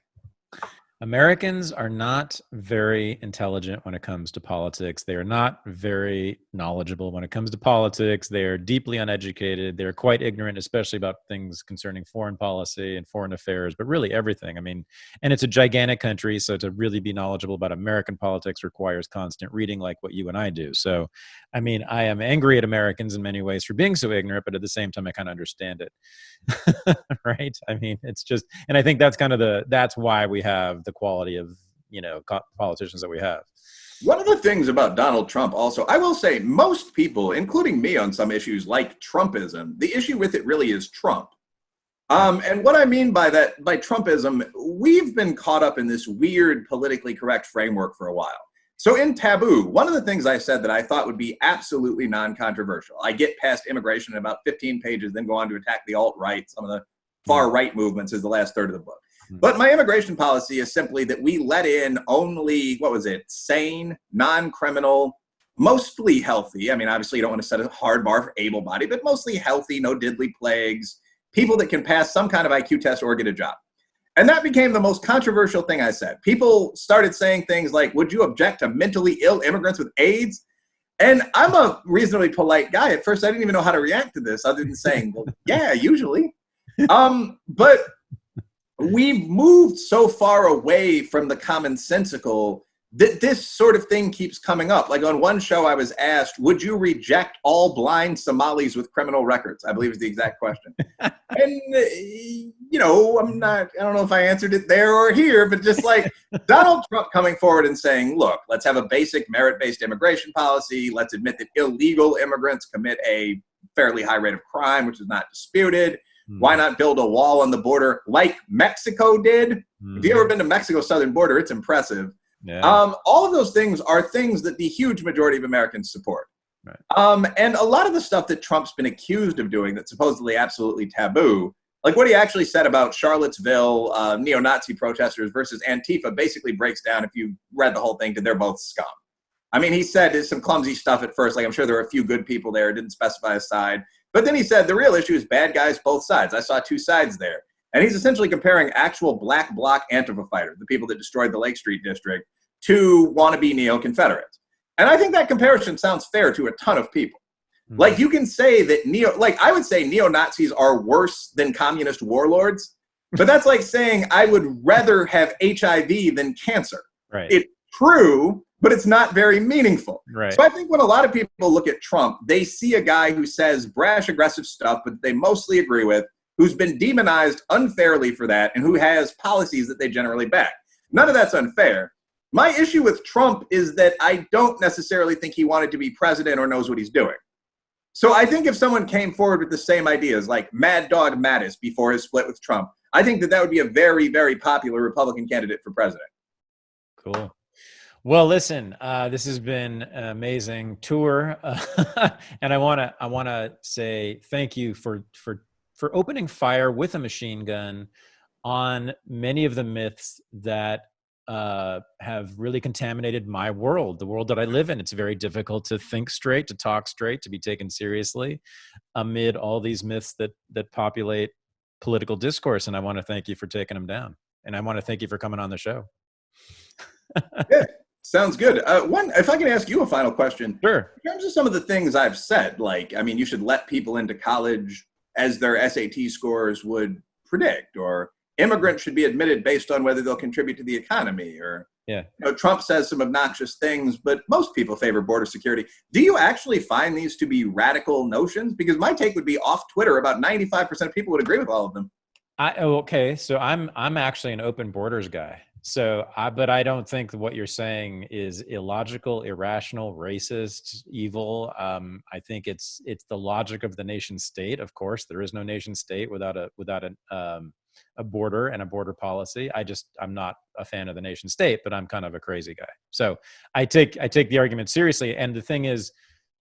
Americans are not very intelligent when it comes to politics. They are not very knowledgeable when it comes to politics. They are deeply uneducated. They're quite ignorant, especially about things concerning foreign policy and foreign affairs, but really everything. I mean, and it's a gigantic country, so to really be knowledgeable about American politics requires constant reading like what you and I do. So, I mean, I am angry at Americans in many ways for being so ignorant, but at the same time, I kind of understand it. Right? I mean, it's just, and I think that's kind of that's why we have the quality of, politicians that we have. One of the things about Donald Trump also, I will say most people, including me on some issues like Trumpism, the issue with it really is Trump. And what I mean by that, by Trumpism, we've been caught up in this weird politically correct framework for a while. So in Taboo, one of the things I said that I thought would be absolutely non-controversial, I get past immigration in about 15 pages, then go on to attack the alt-right, some of the far-right movements is the last third of the book. But my immigration policy is simply that we let in only, sane, non-criminal, mostly healthy. I mean, obviously you don't want to set a hard bar for able-bodied, but mostly healthy, no diddly plagues, people that can pass some kind of IQ test or get a job. And that became the most controversial thing I said. People started saying things like, would you object to mentally ill immigrants with AIDS? And I'm a reasonably polite guy. At first, I didn't even know how to react to this other than saying, well, yeah, usually. But we've moved so far away from the commonsensical that this sort of thing keeps coming up. Like on one show, I was asked, would you reject all blind Somalis with criminal records? I believe is the exact question. And, you know, I don't know if I answered it there or here, but just like Donald Trump coming forward and saying, look, let's have a basic merit-based immigration policy. Let's admit that illegal immigrants commit a fairly high rate of crime, which is not disputed. Why not build a wall on the border like Mexico did? If you've ever been to Mexico's southern border, it's impressive. Yeah. All of those things are things that the huge majority of Americans support. Right. And a lot of the stuff that Trump's been accused of doing that's supposedly absolutely taboo, like what he actually said about Charlottesville neo-Nazi protesters versus Antifa basically breaks down, if you read the whole thing, to they're both scum. I mean, he said there's some clumsy stuff at first, like I'm sure there were a few good people there, didn't specify a side. But then he said the real issue is bad guys both sides. I saw two sides there. And he's essentially comparing actual black bloc Antifa fighters, the people that destroyed the Lake Street district, to wannabe neo-Confederates. And I think that comparison sounds fair to a ton of people. Like you can say that I would say neo-Nazis are worse than communist warlords, but that's like saying I would rather have HIV than cancer. Right. It's true, but it's not very meaningful. Right. So I think when a lot of people look at Trump, they see a guy who says brash, aggressive stuff, but they mostly agree with, who's been demonized unfairly for that, and who has policies that they generally back. None of that's unfair. My issue with Trump is that I don't necessarily think he wanted to be president or knows what he's doing. So I think if someone came forward with the same ideas, like Mad Dog Mattis before his split with Trump, I think that that would be a very, very popular Republican candidate for president. Cool. Well, listen, this has been an amazing tour, and I wanna say thank you for opening fire with a machine gun on many of the myths that have really contaminated my world, the world that I live in. It's very difficult to think straight, to talk straight, to be taken seriously amid all these myths that populate political discourse. And I want to thank you for taking them down. And I want to thank you for coming on the show. Yeah, sounds good. If I can ask you a final question. Sure. In terms of some of the things I've said, like, I mean, you should let people into college as their SAT scores would predict, or immigrants should be admitted based on whether they'll contribute to the economy, or Trump says some obnoxious things, but most people favor border security. Do you actually find these to be radical notions? Because my take would be off Twitter, about 95% of people would agree with all of them. Okay, so I'm actually an open borders guy. So, but I don't think what you're saying is illogical, irrational, racist, evil. I think it's the logic of the nation state. Of course, there is no nation state without a border and a border policy. I'm not a fan of the nation state, but I'm kind of a crazy guy. So I take the argument seriously. And the thing is,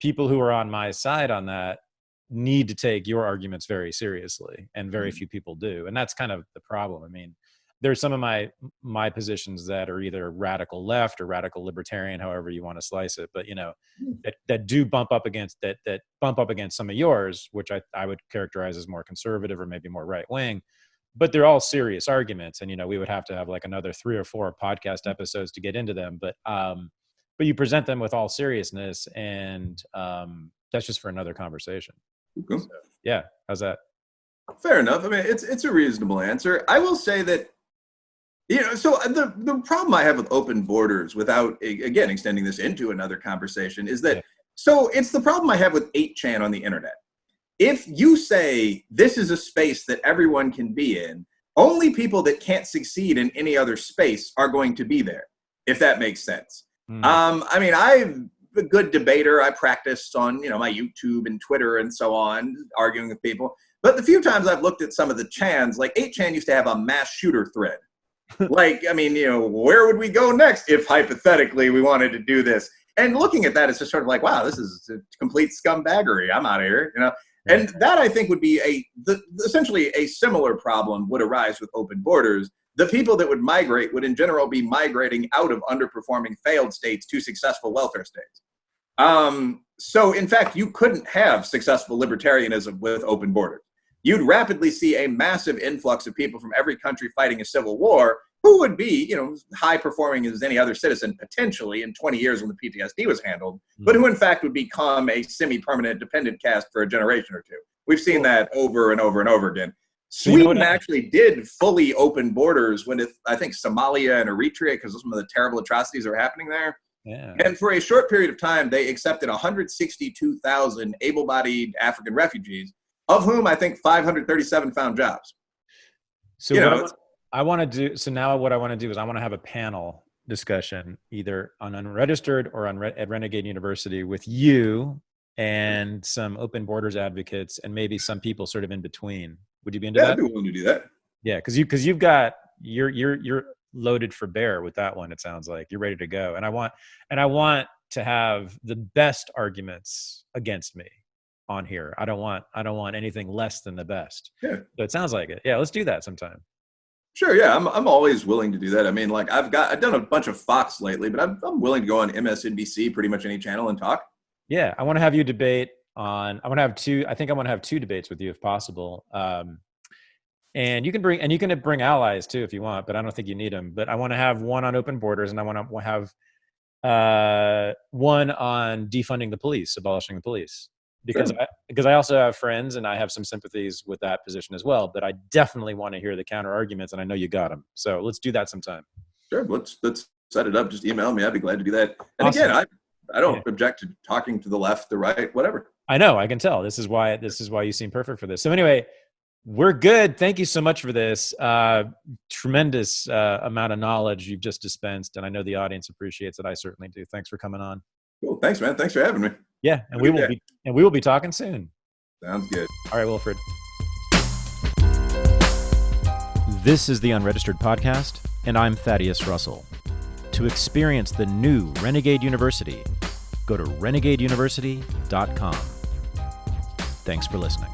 people who are on my side on that need to take your arguments very seriously, and very few people do. And that's kind of the problem. I mean, there's some of my positions that are either radical left or radical libertarian, however you want to slice it, but that do bump up against some of yours, which I would characterize as more conservative or maybe more right wing. But they're all serious arguments, and we would have to have like another 3 or 4 podcast episodes to get into them. But you present them with all seriousness, and that's just for another conversation. Okay. So, yeah, how's that? Fair enough. I mean, it's a reasonable answer. I will say that, so the problem I have with open borders, without again extending this into another conversation, is that so it's the problem I have with 8chan on the internet. If you say this is a space that everyone can be in, only people that can't succeed in any other space are going to be there, if that makes sense. I mean, I'm a good debater. I practiced on, my YouTube and Twitter and so on, arguing with people. But the few times I've looked at some of the chans, like 8chan used to have a mass shooter thread. Like, I mean, where would we go next if hypothetically we wanted to do this? And looking at that, it's just sort of like, wow, this is a complete scumbaggery. I'm out of here, And that, I think, would be essentially a similar problem would arise with open borders. The people that would migrate would in general be migrating out of underperforming failed states to successful welfare states. So in fact, you couldn't have successful libertarianism with open borders. You'd rapidly see a massive influx of people from every country fighting a civil war who would be, high performing as any other citizen potentially in 20 years when the PTSD was handled, but who in fact would become a semi-permanent dependent caste for a generation or two. We've seen that over and over and over again. Sweden actually did fully open borders when I think Somalia and Eritrea, because of some of the terrible atrocities that are happening there. Yeah. And for a short period of time, they accepted 162,000 able-bodied African refugees, of whom I think 537 found jobs. So now what I want to do is I want to have a panel discussion either on Unregistered or at Renegade University with you and some open borders advocates and maybe some people sort of in between. Would you be into that? I'd be willing to do that. Yeah, because you're loaded for bear with that one. It sounds like you're ready to go, and I want to have the best arguments against me on here. I don't want anything less than the best. Yeah. So it sounds like it. Yeah, let's do that sometime. Sure. Yeah, I'm always willing to do that. I mean, like I've done a bunch of Fox lately, but I'm willing to go on MSNBC, pretty much any channel, and talk. Yeah, I want to have you debate on. I want to have two. I think I want to have two debates with you if possible. And you can bring allies too if you want, but I don't think you need them. But I want to have one on open borders, and I want to have one on defunding the police, abolishing the police, because I also have friends and I have some sympathies with that position as well. But I definitely want to hear the counter arguments, and I know you got them. So let's do that sometime. Sure, let's set it up. Just email me. I'd be glad to do that. And Awesome. Again, I don't object to talking to the left, the right, whatever. I know. I can tell. This is why you seem perfect for this. So anyway, we're good. Thank you so much for this. Tremendous amount of knowledge you've just dispensed, and I know the audience appreciates it. I certainly do. Thanks for coming on. Cool. Thanks, man. Thanks for having me. Yeah, and we will be talking soon. Sounds good. All right, Wilfred. This is the Unregistered Podcast, and I'm Thaddeus Russell. To experience the new Renegade University, go to renegadeuniversity.com. Thanks for listening.